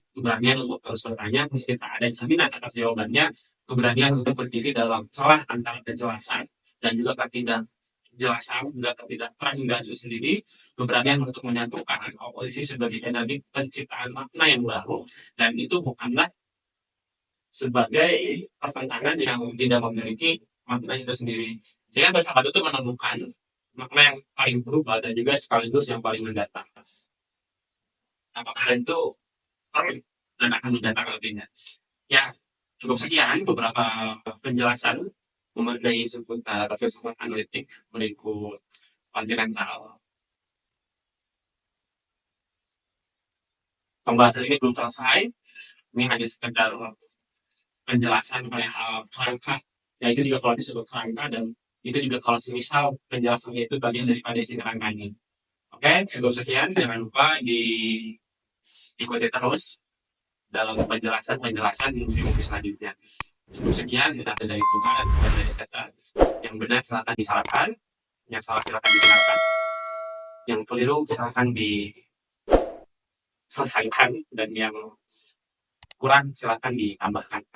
untuk terus bertanya meski tak ada jaminan atas jawabannya, keberanian untuk berdiri dalam celah antara kejelasan dan juga ketidakjelasan, juga ketidakteranggan itu sendiri, keberanian untuk menyatukan oposisi sebagai energi penciptaan makna yang baru, dan itu bukanlah sebagai pertentangan yang tidak memiliki makna itu sendiri. Sehingga filsafat itu menemukan makna yang paling berubah dan juga sekaligus yang paling mendatang. Apakah hal itu perlu dan akan mendatang nantinya? Ya, cukup sekian beberapa penjelasan mengenai seputar filsafat analitik berikut kontinental. Pembahasan ini belum selesai. Ini hanya sekedar penjelasan perihal kerangka, yaitu juga kalau disebut kerangka, dan itu juga kalau semisal penjelasannya itu bagian daripada isi kerangka ini. Oke, cukup sekian. Jangan lupa diikuti terus dalam penjelasan di movie selanjutnya. Cukup sekian, kita dari Tuhan dan sekian dari setan. Yang benar silahkan disalahkan, yang salah silahkan dibenarkan, yang keliru silahkan diselesaikan, dan yang kurang silahkan ditambahkan.